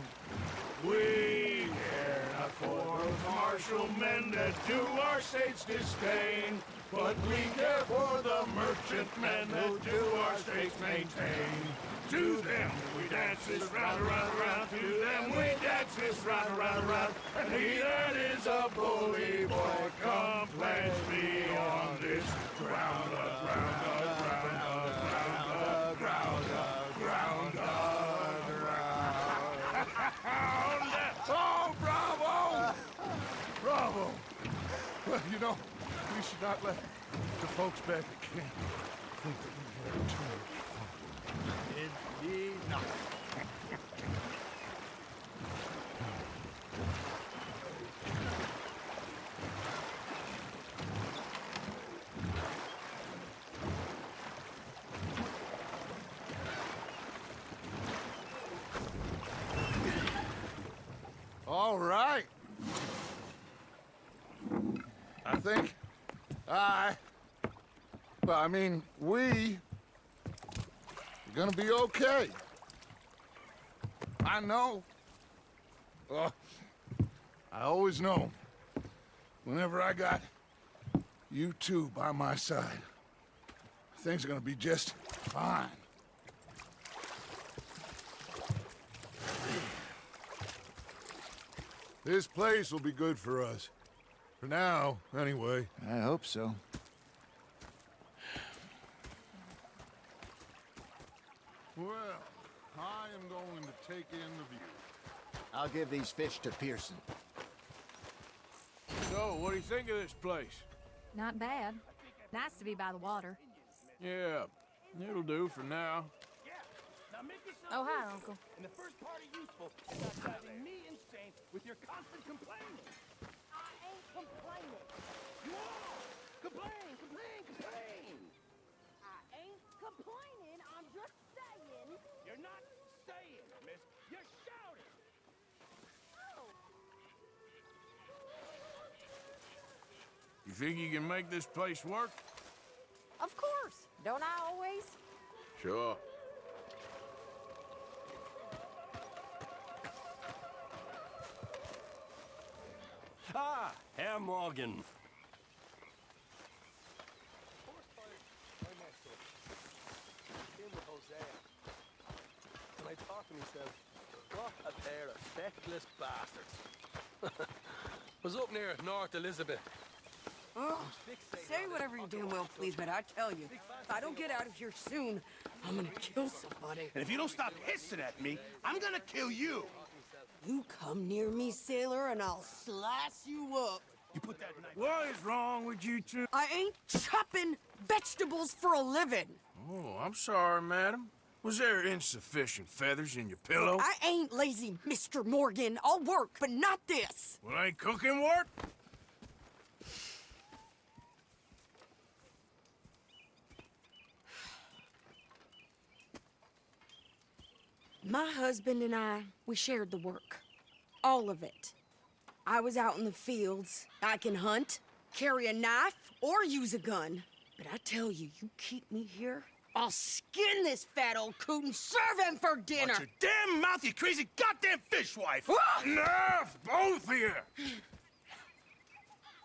We care not for those martial men that do our state's disdain, but we care for the merchantmen that do our states maintain. To them we dance this round, around, around. To them we dance this round, around, around. And he that is a bully boy, come pledge me on this ground, ground, ground, ground, ground, ground, ground. Oh, bravo! Bravo!
Well, you know, we should not let the folks back at camp think that we had too much fun.
Indeed not.
All right. I think we are gonna be okay. I know. I always know. Whenever I got you two by my side, things are gonna be just fine. This place will be good for us. For now, anyway.
I hope so.
Well, I am going to take in the view.
I'll give these fish to Pearson.
So, what do you think of this place?
Not bad. Nice to be by the water.
Yeah, it'll do for now.
Oh, hi, Uncle.
And the first part of useful is not driving me insane with your constant complaining. I ain't complaining. You are! Complain, complain, complain! I ain't complaining, I'm just saying. You're not saying, miss. You're shouting.
You think you can make this place work?
Of course. Don't I always?
Sure.
Ah, Herr Morgan.
When I talked to him, he said, what a pair of feckless bastards. Was up near North Elizabeth.
Oh, say whatever you damn well please, but I tell you, if I don't get out of here soon, I'm gonna kill somebody.
And if you don't stop hissing at me, I'm gonna kill you.
You come near me, sailor, and I'll slice you up.
You put that knife...
What is wrong with you two?
I ain't chopping vegetables for a living.
Oh, I'm sorry, madam. Was there insufficient feathers in your pillow?
I ain't lazy, Mr. Morgan. I'll work, but not this.
Well, ain't cooking work?
My husband and I, we shared the work. All of it. I was out in the fields. I can hunt, carry a knife, or use a gun. But I tell you, you keep me here, I'll skin this fat old coot and serve him for dinner.
Watch your damn mouth, you crazy goddamn fishwife!
Enough, both of you!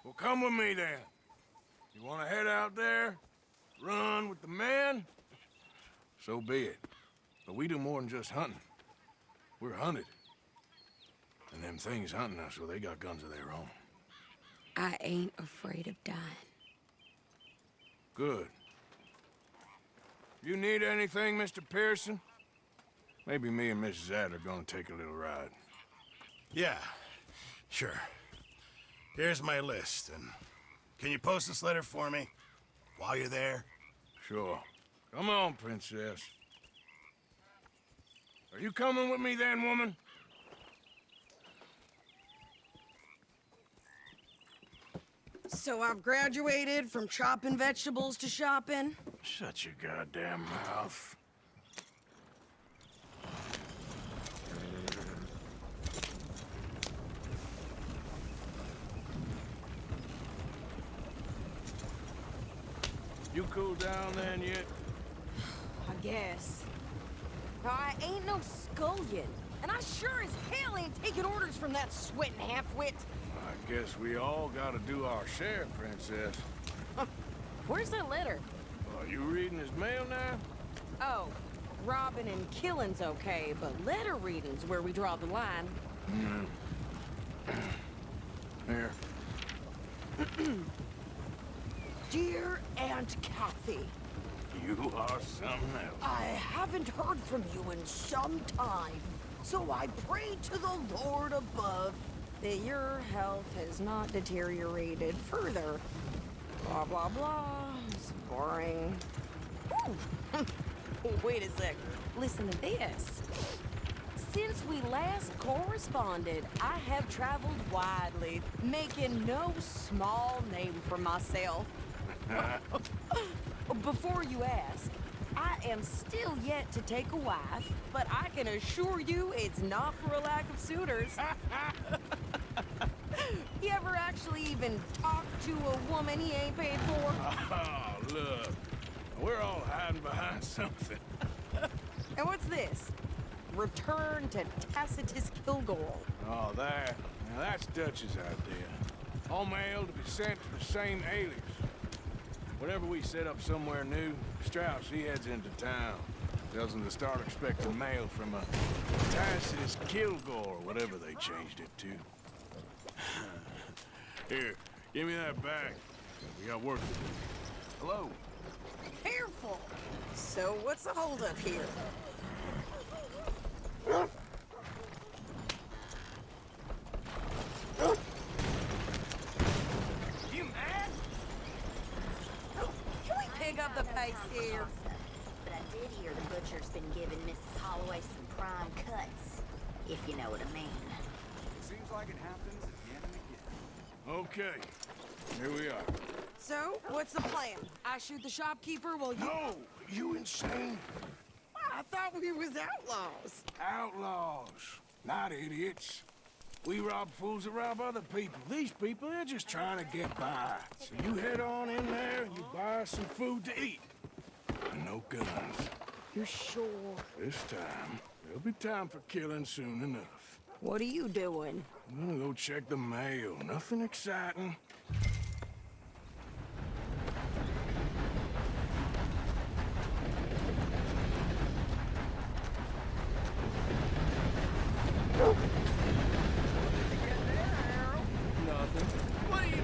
Well, come with me then. You want to head out there, run with the men? So be it. But we do more than just hunting. We're hunted. And them things hunting us, well, they got guns of their own.
I ain't afraid of dying.
Good. You need anything, Mr. Pearson? Maybe me and Mrs. Ad are gonna take a little ride.
Yeah, sure. Here's my list, and can you post this letter for me while you're there?
Sure. Come on, princess. Are you coming with me then, woman?
So I've graduated from chopping vegetables to shopping.
Shut your goddamn mouth. You cooled down then yet?
I guess. Now, I ain't no scullion, and I sure as hell ain't taking orders from that sweating half-wit.
I guess we all gotta do our share, princess.
Where's the letter?
Are you reading his mail now?
Oh, robbing and killing's okay, but letter reading's where we draw the line.
Here.
Dear Aunt Kathy,
You are something else.
I haven't heard from you in some time, so I pray to the Lord above that your health has not deteriorated further. Blah, blah, blah. It's boring. Ooh. Wait a sec. Listen to this. Since we last corresponded, I have traveled widely, making no small name for myself. Before you ask, I I am still yet to take a wife, but I can assure you it's not for a lack of suitors. You ever actually even talk to a woman he ain't paid for?
Oh, look. We're all hiding behind something.
And what's this? Return to Tacitus Kilgore.
Oh, that. Now that's Dutch's idea. All mail to be sent to the same alias. Whenever we set up somewhere new, Strauss, he heads into town. Tells them to start expecting mail from a Tacitus Kilgore, whatever they changed it to. Here, give me that bag. We got work to do. Hello.
Careful. So what's the holdup here?
You mad?
Can we pick up the pace here?
But I did hear the butcher's been giving Mrs. Holloway some prime cuts, if you know what I mean.
It seems like it happens again and again.
Okay, here we are.
So, what's the plan? I shoot the shopkeeper while you...
No! You insane?
I thought we was outlaws.
Outlaws, not idiots. We rob fools that rob other people. These people, they're just trying to get by. So you head on in there and you buy us some food to eat. And no guns.
You sure?
This time, there'll be time for killing soon enough.
What are you doing?
I'm gonna go check the mail. Nothing exciting. Nothing.
What do you mean?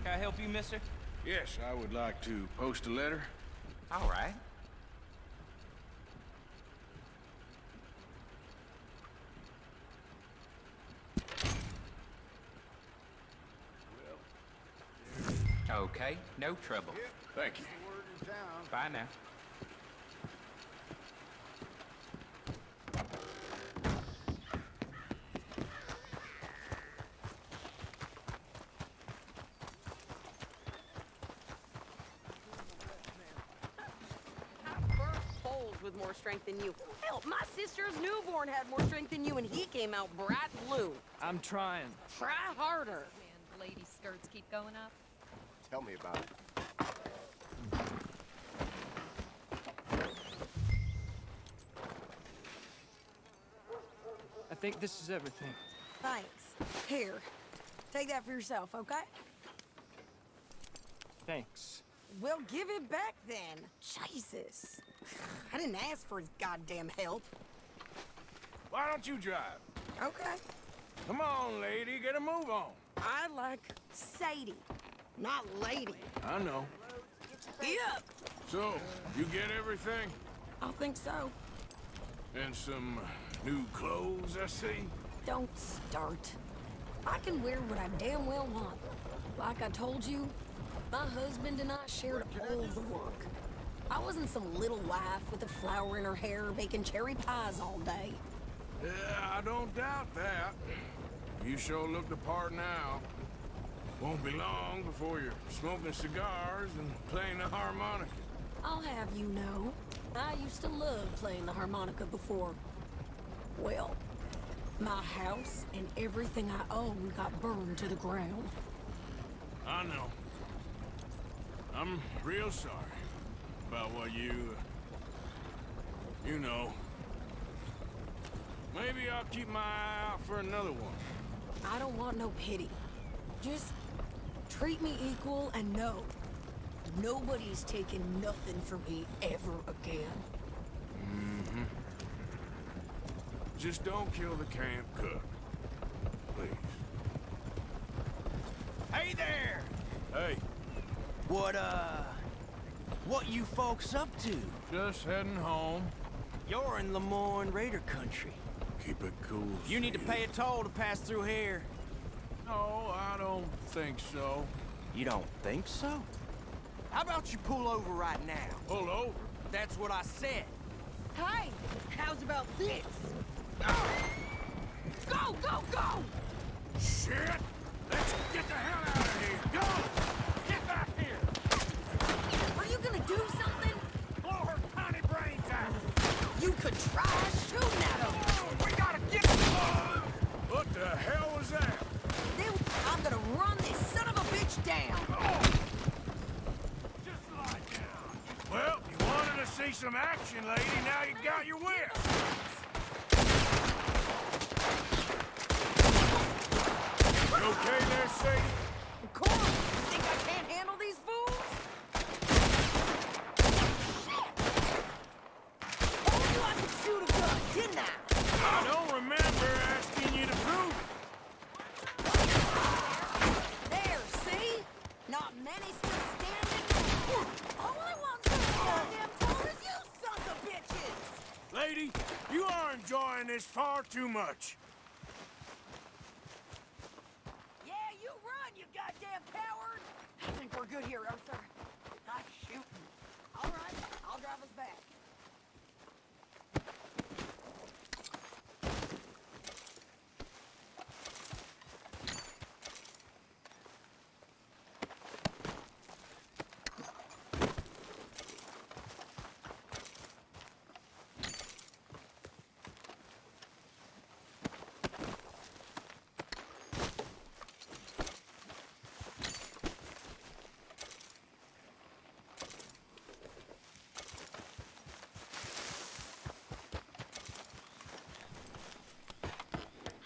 Can I help you, mister?
Yes, I would like to post a letter.
All right. Okay, no trouble.
Thank you.
Bye now.
With more strength than you. Hell, my sister's newborn had more strength than you, and he came out bright blue.
I'm trying.
Try harder.
And ladies' skirts keep going up.
Tell me about it.
I think this is everything.
Thanks. Here, take that for yourself, okay?
Thanks.
Well, give it back then. Jesus. I didn't ask for his goddamn help.
Why don't you drive?
Okay.
Come on, lady, get a move on.
I like Sadie, not lady.
I know.
Yep.
So, you get everything?
I think so.
And some new clothes, I see?
Don't start. I can wear what I damn well want. Like I told you, my husband and I shared all the work. I wasn't some little wife with a flower in her hair baking cherry pies all day.
Yeah, I don't doubt that. You sure look the part now. Won't be long before you're smoking cigars and playing the harmonica.
I'll have you know, I used to love playing the harmonica before. Well, my house and everything I owned got burned to the ground.
I know. I'm real sorry about what you know. Maybe I'll keep my eye out for another one.
I don't want no pity. Just treat me equal and know nobody's taking nothing from me ever again.
Mm-hmm. Just don't kill the camp cook. Please.
Hey there!
Hey.
What you folks up to?
Just heading home.
You're in Lemoyne Raider country.
Keep it cool.
You need to pay a toll to pass through here.
No, I don't think so.
You don't think so? How about you pull over right now?
Pull over?
That's what I said.
Hey, how's about this? Go, go, go!
Shit! Let's get the hell out of here! Go! Get back here!
Are you gonna do something?
Blow her tiny brains out!
You could try shooting at him.
We gotta get... What the hell was that?
I'm gonna run this son of a bitch down.
Just lie down. Well, you wanted to see some action, lady. Now you got your whip. You okay there, Sadie?
Of course. You think I can't handle these fools? Shit! Told you I could shoot a gun, didn't I?
I don't remember asking you to prove it.
There, see? Not many still standing. Only one's gonna goddamn told us you sons of bitches!
Lady, you are enjoying this far too much.
Yeah, you run, you goddamn coward! I think we're good here, Arthur. Nice shooting. All right, I'll drive us back.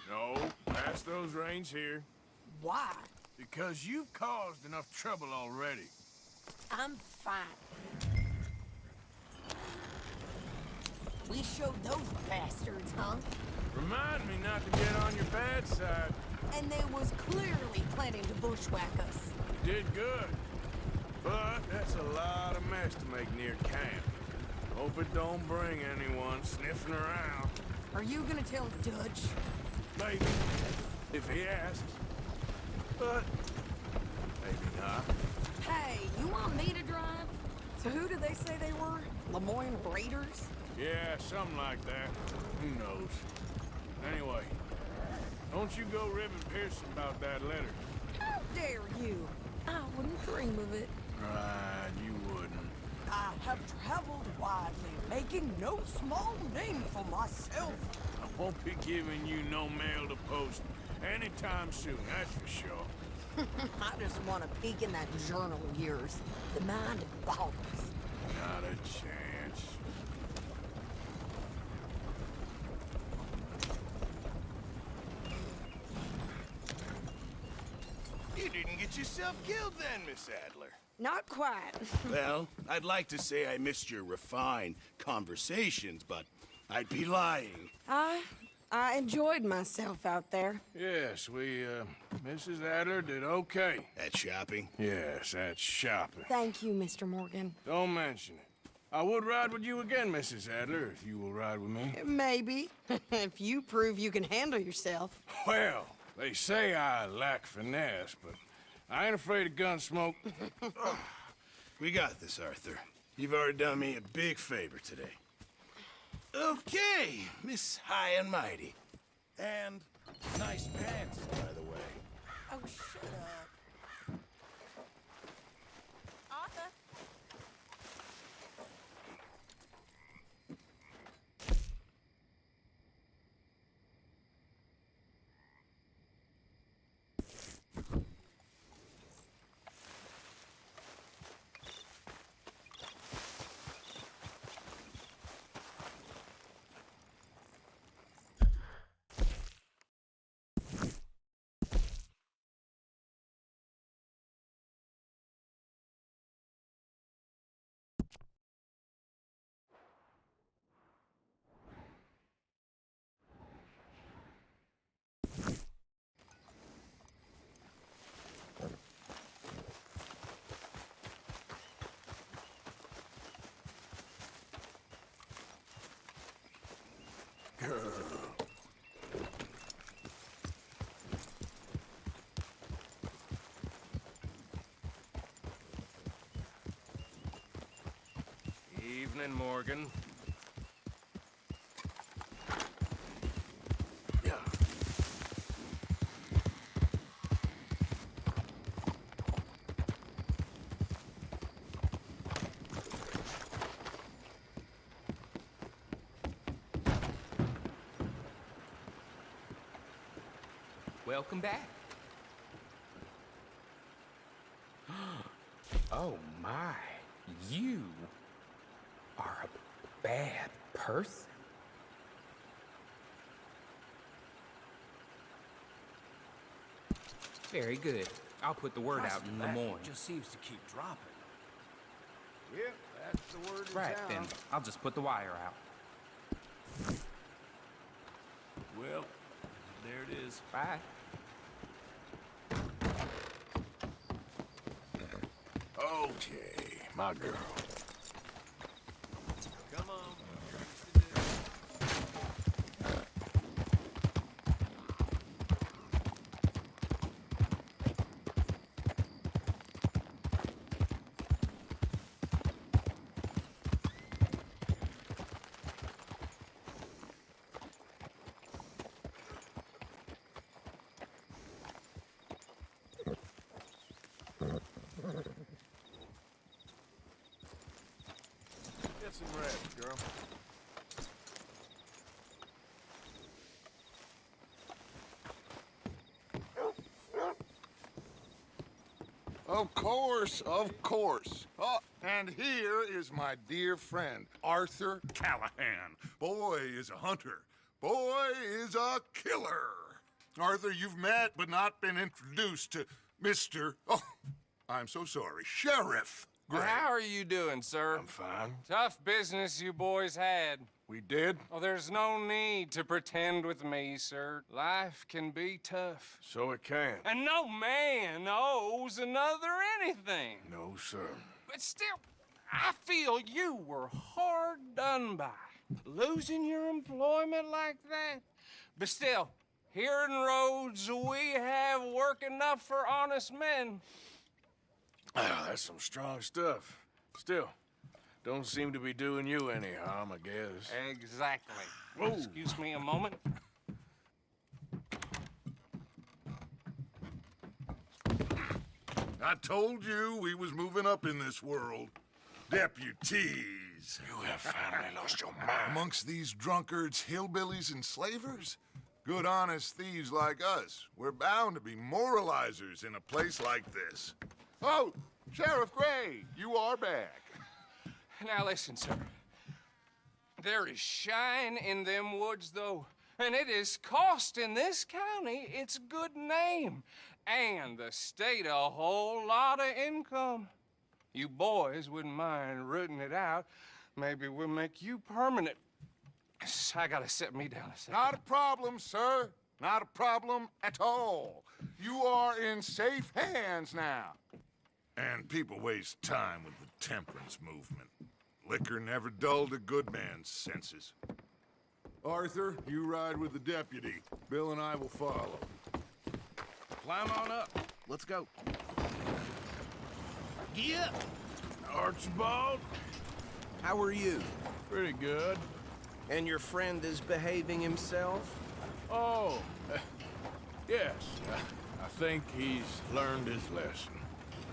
No, pass those reins here.
Why?
Because you've caused enough trouble already.
I'm fine. We showed those bastards, huh?
Remind me not to get on your bad side.
And they was clearly planning to bushwhack us.
You did good. But that's a lot of mess to make near camp. Hope it don't bring anyone sniffing around.
Are you gonna tell Dutch?
Maybe, if he asks. But maybe not.
Hey, you want me to drive? So who did they say they were? Lemoyne Raiders?
Yeah, something like that. Who knows? Anyway, don't you go ribbing Pearson about that letter.
How dare you? I wouldn't dream of it.
Right, you wouldn't.
I have traveled widely, making no small name for myself.
I won't be giving you no mail to post anytime soon, that's for sure.
I just want to peek in that journal of yours. The mind boggles.
Not a chance.
You didn't get yourself killed then, Miss Adler.
Not quite.
Well, I'd like to say I missed your refined conversations, but I'd be lying.
I enjoyed myself out there.
Yes, Mrs. Adler did okay.
At shopping?
Yes, at shopping.
Thank you, Mr. Morgan.
Don't mention it. I would ride with you again, Mrs. Adler, if you will ride with me.
Maybe. If you prove you can handle yourself.
Well, they say I lack finesse, but I ain't afraid of gun smoke.
We got this, Arthur. You've already done me a big favor today. Okay, Miss High and Mighty. And nice pants, by the way.
Oh, shut up.
evening, Morgan.
Welcome back. Oh my, you are a bad person. Very good. I'll put the word out in the morning.
Just seems to keep dropping.
Yep, that's the word in
Right
town.
then, I'll just put the wire out.
Well, there it is.
Bye.
Okay, my girl.
Come on.
Get some rest, girl.
Of course, of course. Oh, and here is my dear friend, Arthur Callahan. Boy is a hunter. Boy is a killer. Arthur, you've met but not been introduced to Mr. Oh, I'm so sorry, Sheriff Gray.
How are you doing, sir?
I'm fine.
Tough business you boys had.
We did?
Oh, there's no need to pretend with me, sir. Life can be tough.
So it can.
And no man owes another anything.
No, sir.
But still, I feel you were hard done by. Losing your employment like that. But still, here in Rhodes, we have work enough for honest men.
Ah, that's some strong stuff. Still, don't seem to be doing you any harm, I guess.
Exactly.
Whoa.
Excuse me a moment.
I told you we was moving up in this world. Deputies.
You have finally lost your mind.
Amongst these drunkards, hillbillies, and slavers? Good, honest thieves like us. We're bound to be moralizers in a place like this. Oh, Sheriff Gray, you are back.
Now listen, sir. There is shine in them woods, though, and it is costing this county its good name and the state a whole lot of income. You boys wouldn't mind rooting it out. Maybe we'll make you permanent. I gotta sit me down a second.
Not a problem, sir. Not a problem at all. You are in safe hands now. And people waste time with the temperance movement. Liquor never dulled a good man's senses. Arthur, you ride with the deputy. Bill and I will follow.
Climb on up. Let's go.
Yeah. Archibald.
How are you?
Pretty good.
And your friend is behaving himself?
Oh, yes. I think he's learned his lesson.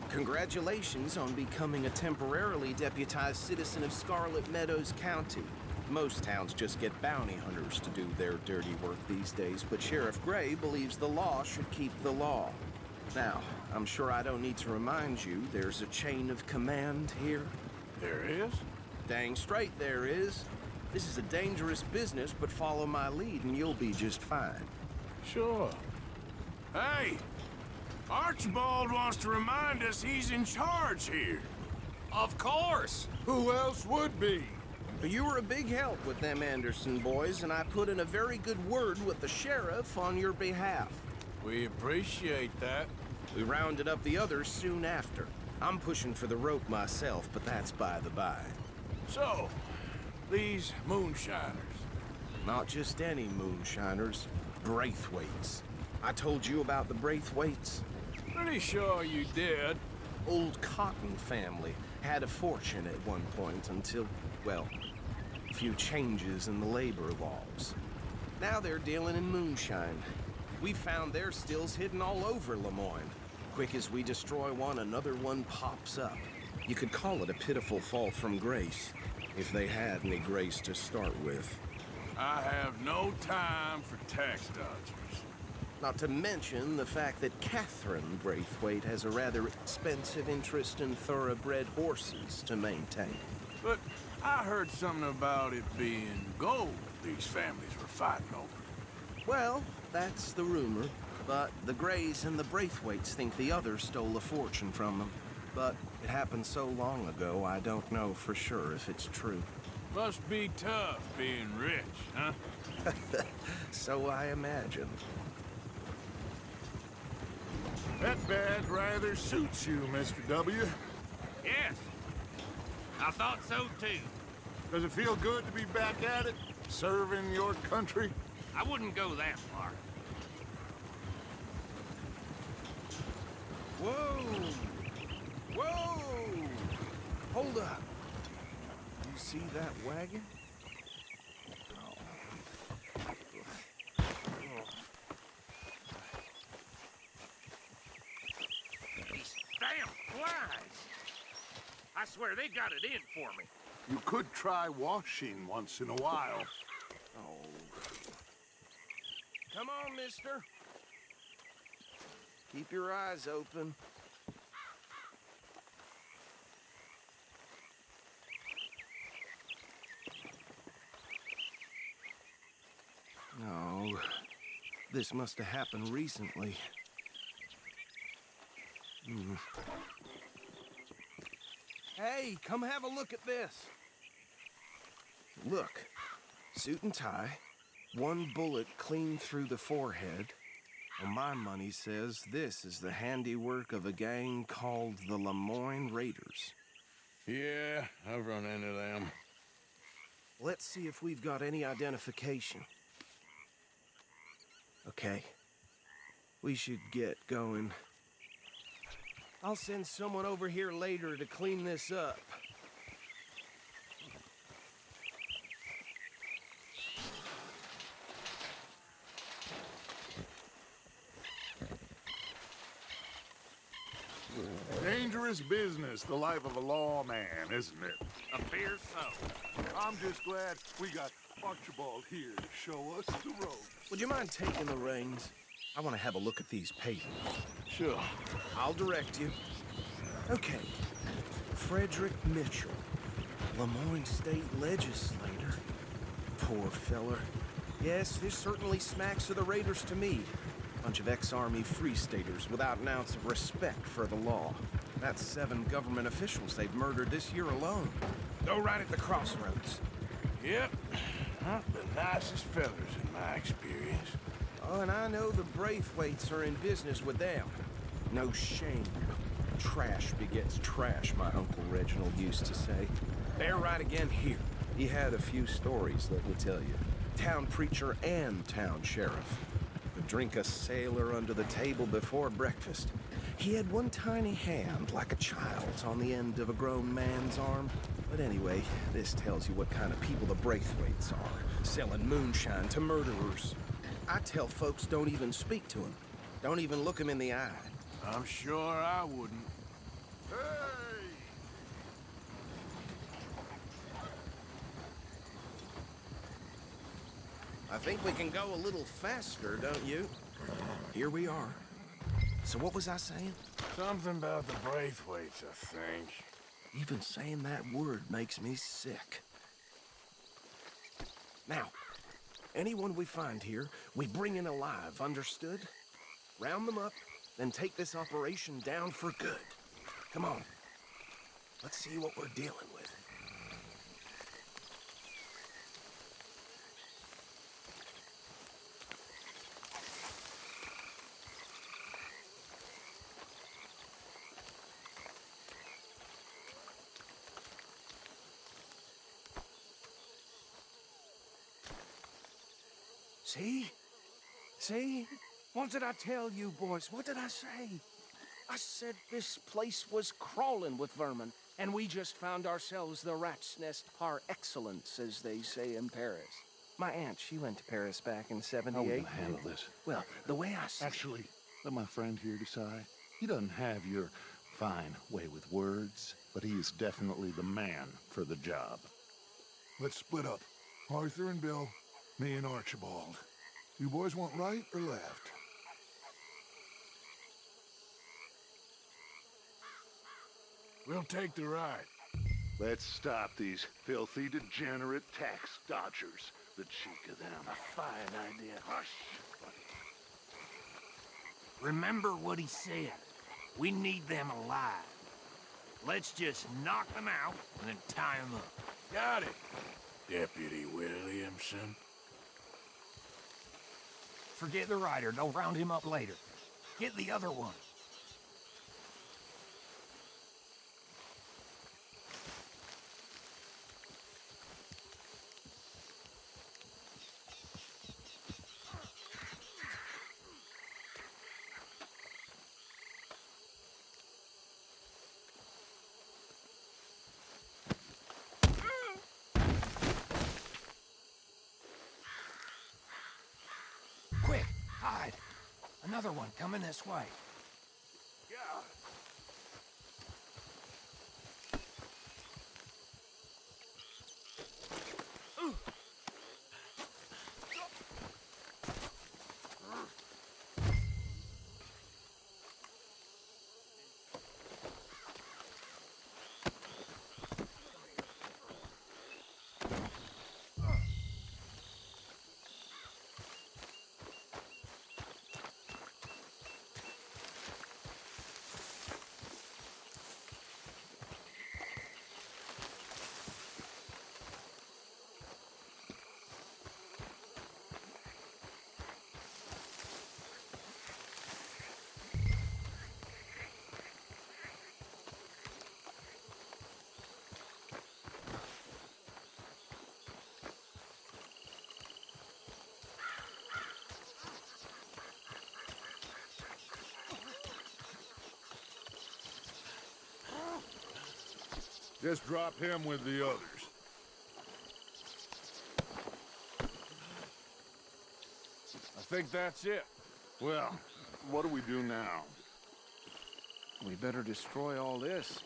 Congratulations on becoming a temporarily deputized citizen of Scarlet Meadows County. Most towns just get bounty hunters to do their dirty work these days, but Sheriff Gray believes the law should keep the law. Now, I'm sure I don't need to remind you there's a chain of command here.
There is?
Dang straight there is. This is a dangerous business, but follow my lead and you'll be just fine.
Sure. Hey! Archibald wants to remind us he's in charge here.
Of course!
Who else would be?
You were a big help with them Anderson boys, and I put in a very good word with the sheriff on your behalf.
We appreciate that.
We rounded up the others soon after. I'm pushing for the rope myself, but that's by the by.
So, these moonshiners.
Not just any moonshiners, Braithwaites. I told you about the Braithwaites?
Pretty sure you did.
old Cotton family had a fortune at one point until, well, a few changes in the labor laws. Now they're dealing in moonshine. We found their stills hidden all over Lemoyne. Quick as we destroy one, another one pops up. You could call it a pitiful fall from grace, if they had any grace to start with.
I have no time for tax dodgers.
Not to mention the fact that Catherine Braithwaite has a rather expensive interest in thoroughbred horses to maintain.
But I heard something about it being gold these families were fighting over.
Well, that's the rumor. But the Greys and the Braithwaites think the others stole a fortune from them. But it happened so long ago, I don't know for sure if it's true.
Must be tough being rich, huh?
So I imagine.
That badge rather suits you, Mr. W.
Yes. I thought so, too.
Does it feel good to be back at it, serving your country?
I wouldn't go that far.
Whoa! Whoa! Hold up. You see that wagon?
These damn flies! I swear they got it in for me.
You could try washing once in a while.
Oh. Come on, mister. Keep your eyes open. No. This must have happened recently. Hey, come have a look at this. Look. Suit and tie. One bullet clean through the forehead. Well, my money says this is the handiwork of a gang called the Lemoyne Raiders.
Yeah, I've run into them.
Let's see if we've got any identification. Okay. We should get going. I'll send someone over here later to clean this up.
Dangerous business, the life of a lawman, isn't it?
Appears so.
I'm just glad we got Archibald here to show us the ropes.
Would you mind taking the reins? I want to have a look at these papers.
Sure.
I'll direct you. Okay. Frederick Mitchell, Lemoyne State Legislator. Poor feller. Yes, this certainly smacks of the Raiders to me. Bunch of ex-Army Free Staters without an ounce of respect for the law. That's 7 government officials they've murdered this year alone. Go right at the crossroads.
Yep. Not the nicest fellers in my experience.
Oh, and I know the Braithwaites are in business with them. No shame. Trash begets trash, my Uncle Reginald used to say. They're right again here. He had a few stories, let me tell you. Town preacher and town sheriff. Could drink a sailor under the table before breakfast. He had one tiny hand, like a child's, on the end of a grown man's arm. But anyway, this tells you what kind of people the Braithwaites are. Selling moonshine to murderers. I tell folks don't even speak to him. Don't even look him in the eye.
I'm sure I wouldn't.
Hey!
I think we can go a little faster, don't you? Here we are. So what was I saying?
Something about the Braithwaites, I think.
Even saying that word makes me sick. Now, anyone we find here, we bring in alive, understood? Round them up, then take this operation down for good. Come on. Let's see what we're dealing with. See? See? What did I tell you, boys? What did I say? I said this place was crawling with vermin, and we just found ourselves the rat's nest par excellence, as they say in Paris. My aunt, she went to Paris back in '78.
How are we gonna handle this?
Well, the way I see
Actually, let my friend here decide. He doesn't have your fine way with words, but he is definitely the man for the job.
Let's split up. Arthur and Bill, me and Archibald. You boys want right or left?
We'll take the right.
Let's stop these filthy, degenerate tax dodgers. The cheek of them.
A fine idea.
Hush!
Remember what he said. We need them alive. Let's just knock them out and then tie them up.
Got it, Deputy Williamson.
Forget the rider. Don't round him up later. Get the other one. Quick, hide. Another one coming this way.
Just drop him with the others.
I think that's it. Well, what do we do now?
we better destroy all this.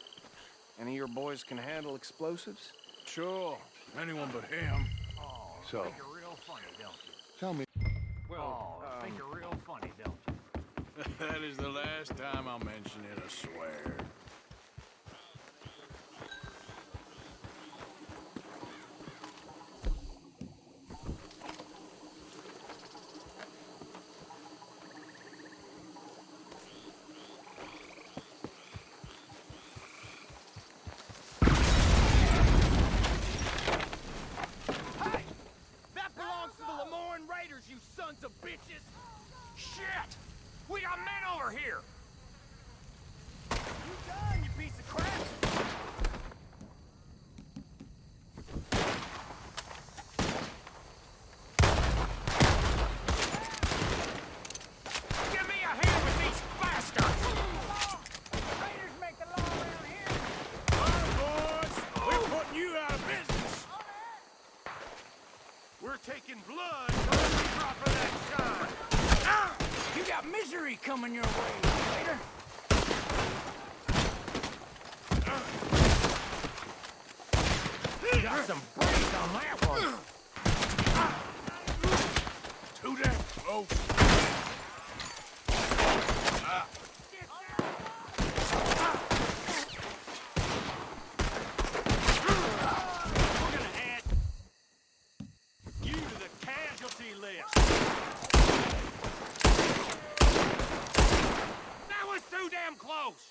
Any of your boys can handle explosives?
Sure. Anyone but him.
Oh,
So,
think you're real funny, don't you?
tell me.
Well, think you're real funny, don't you?
That is the last time I'll mention it, I swear.
That belongs to the Lemoyne Raiders, you sons of bitches! Shit! We got men over here! You done, you piece of crap! Give me a hand with these bastards! Raiders make the law around here!
All right, boys. We're putting you out of business.
We're taking blood for every drop of that shine! Ah! You got misery coming your way, Raider! You got some brains on that one!
Too damn close.
We're gonna add you to the casualty list! That was too damn close!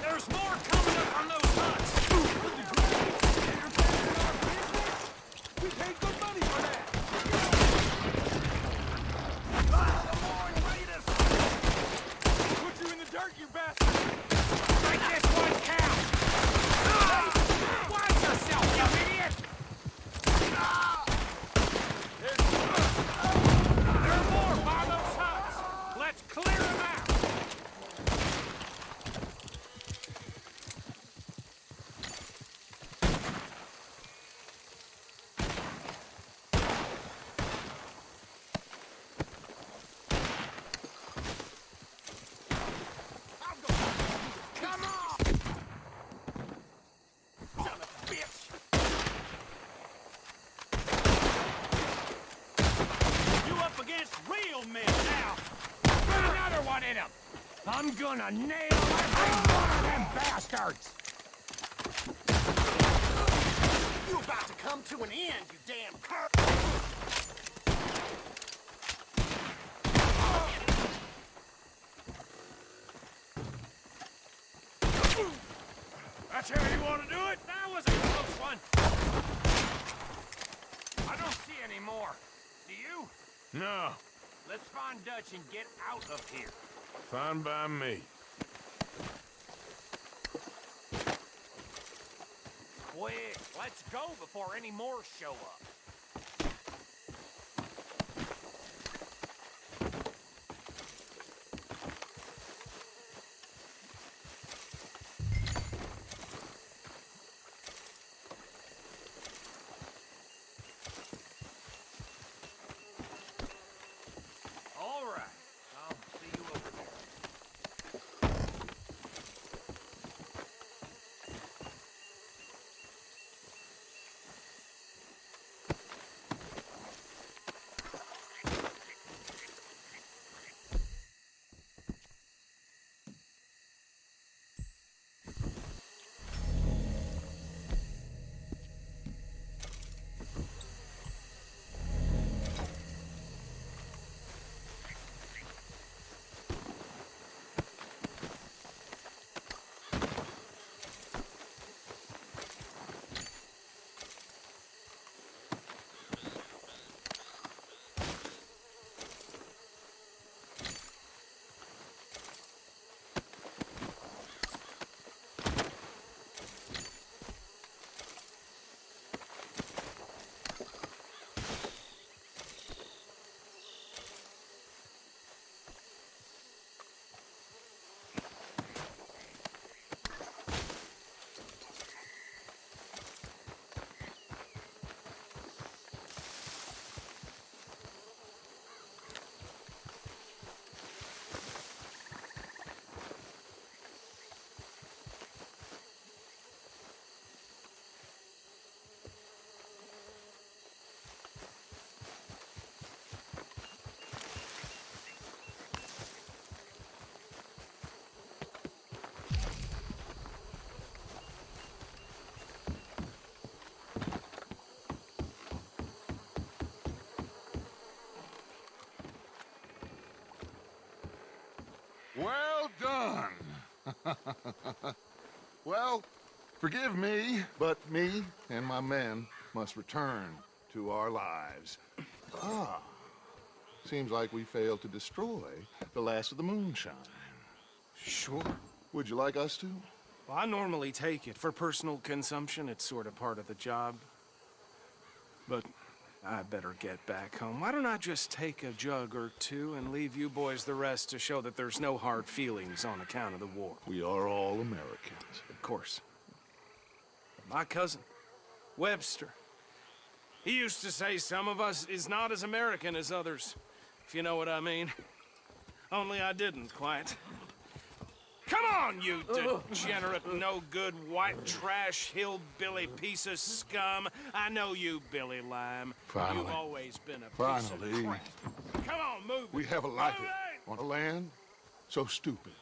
There's more coming up on those huts! We paid good money for that! Put you in the dirt, you bastard! Make this one count! Watch gonna nail every one of them bastards!
You about to come to an end, you damn cur...
That's how you want to do it? That was a close one. I don't see any more. Do you?
No,
Let's find Dutch and get out of here.
fine by me.
Quick, let's go before any more show up. All right, I'll see you over there.
Well done. Well, forgive me, but me and my men must return to our lives. Ah, seems like we failed to destroy the last of the moonshine.
Sure.
Would you like us to?
Well, I normally take it. For personal consumption, it's sort of part of the job. But I better get back home. Why don't I just take a jug or two and leave you boys the rest to show that there's no hard feelings on account of the war?
We are all Americans.
Of course. My cousin, Webster, he used to say some of us is not as American as others, if you know what I mean. Only I didn't quite. Come on, you degenerate, no-good, white trash, hillbilly piece of scum. I know you, Billy Lime.
Finally.
You've always been a piece
Finally.
of crap. Come on, move
We
it.
have a life
Move it.
on a land so stupid,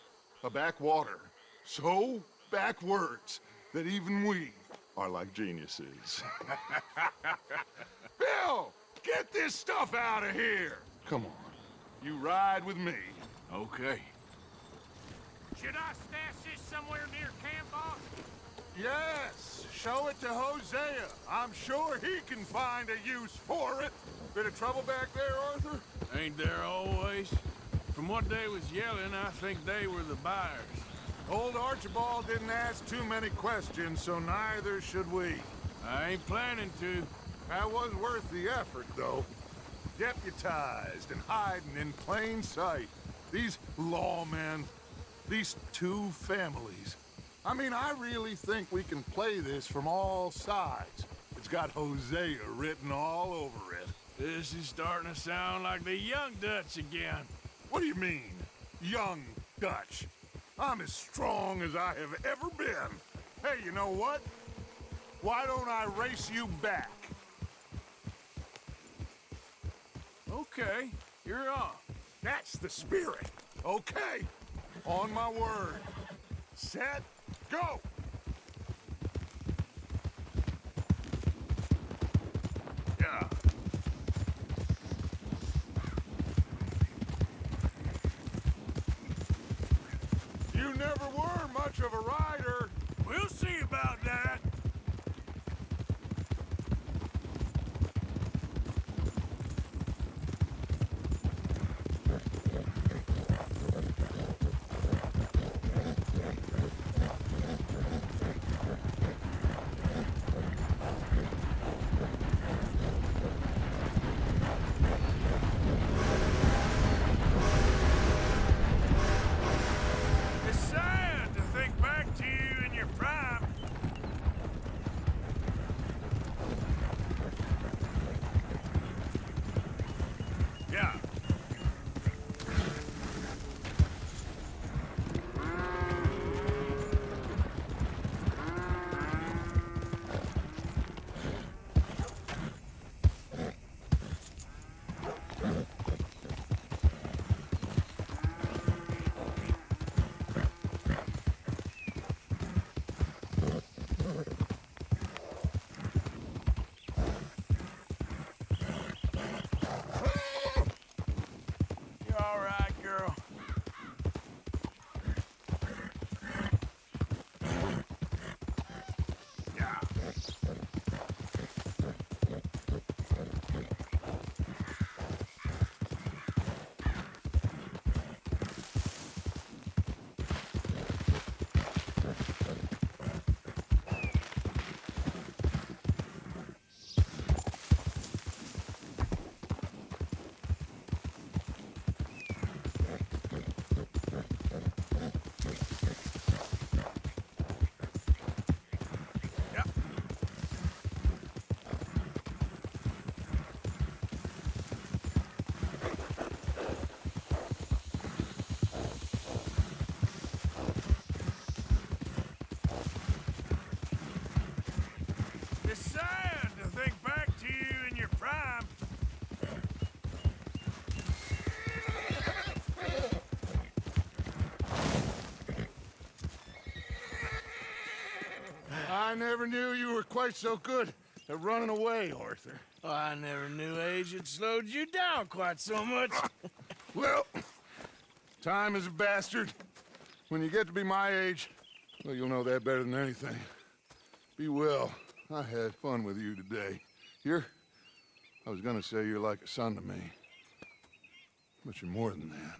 a backwater so backwards that even we are like geniuses. Bill, get this stuff out of here. Come on, you ride with me.
Okay.
Should I stash this somewhere near camp, boss?
Yes, show it to Hosea. I'm sure he can find a use for it. Bit of trouble back there, Arthur?
Ain't there always? From what they was yelling, I think they were the buyers.
Old Archibald didn't ask too many questions, so neither should we.
I ain't planning to.
That was worth the effort, though. Deputized and hiding in plain sight. These lawmen, these two families. I mean, I really think we can play this from all sides. It's got Hosea written all over it.
This is starting to sound like the young Dutch again.
What do you mean, young Dutch? I'm as strong as I have ever been. Hey, you know what? Why don't I race you back?
Okay, you're on.
That's the spirit. Okay. On my word. Set, go! Yeah. You never were much of a rider.
We'll see about that. It's sad to think back to you in your prime. Yeah. You all right, girl? Yeah. It's sad to think back to you in your prime.
I never knew you were quite so good at running away, Arthur.
I never knew age had slowed you down quite so much.
Well, time is a bastard. When you get to be my age, well, you'll know that better than anything. Be well. I had fun with you today. I was gonna say you're like a son to me. But you're more than that.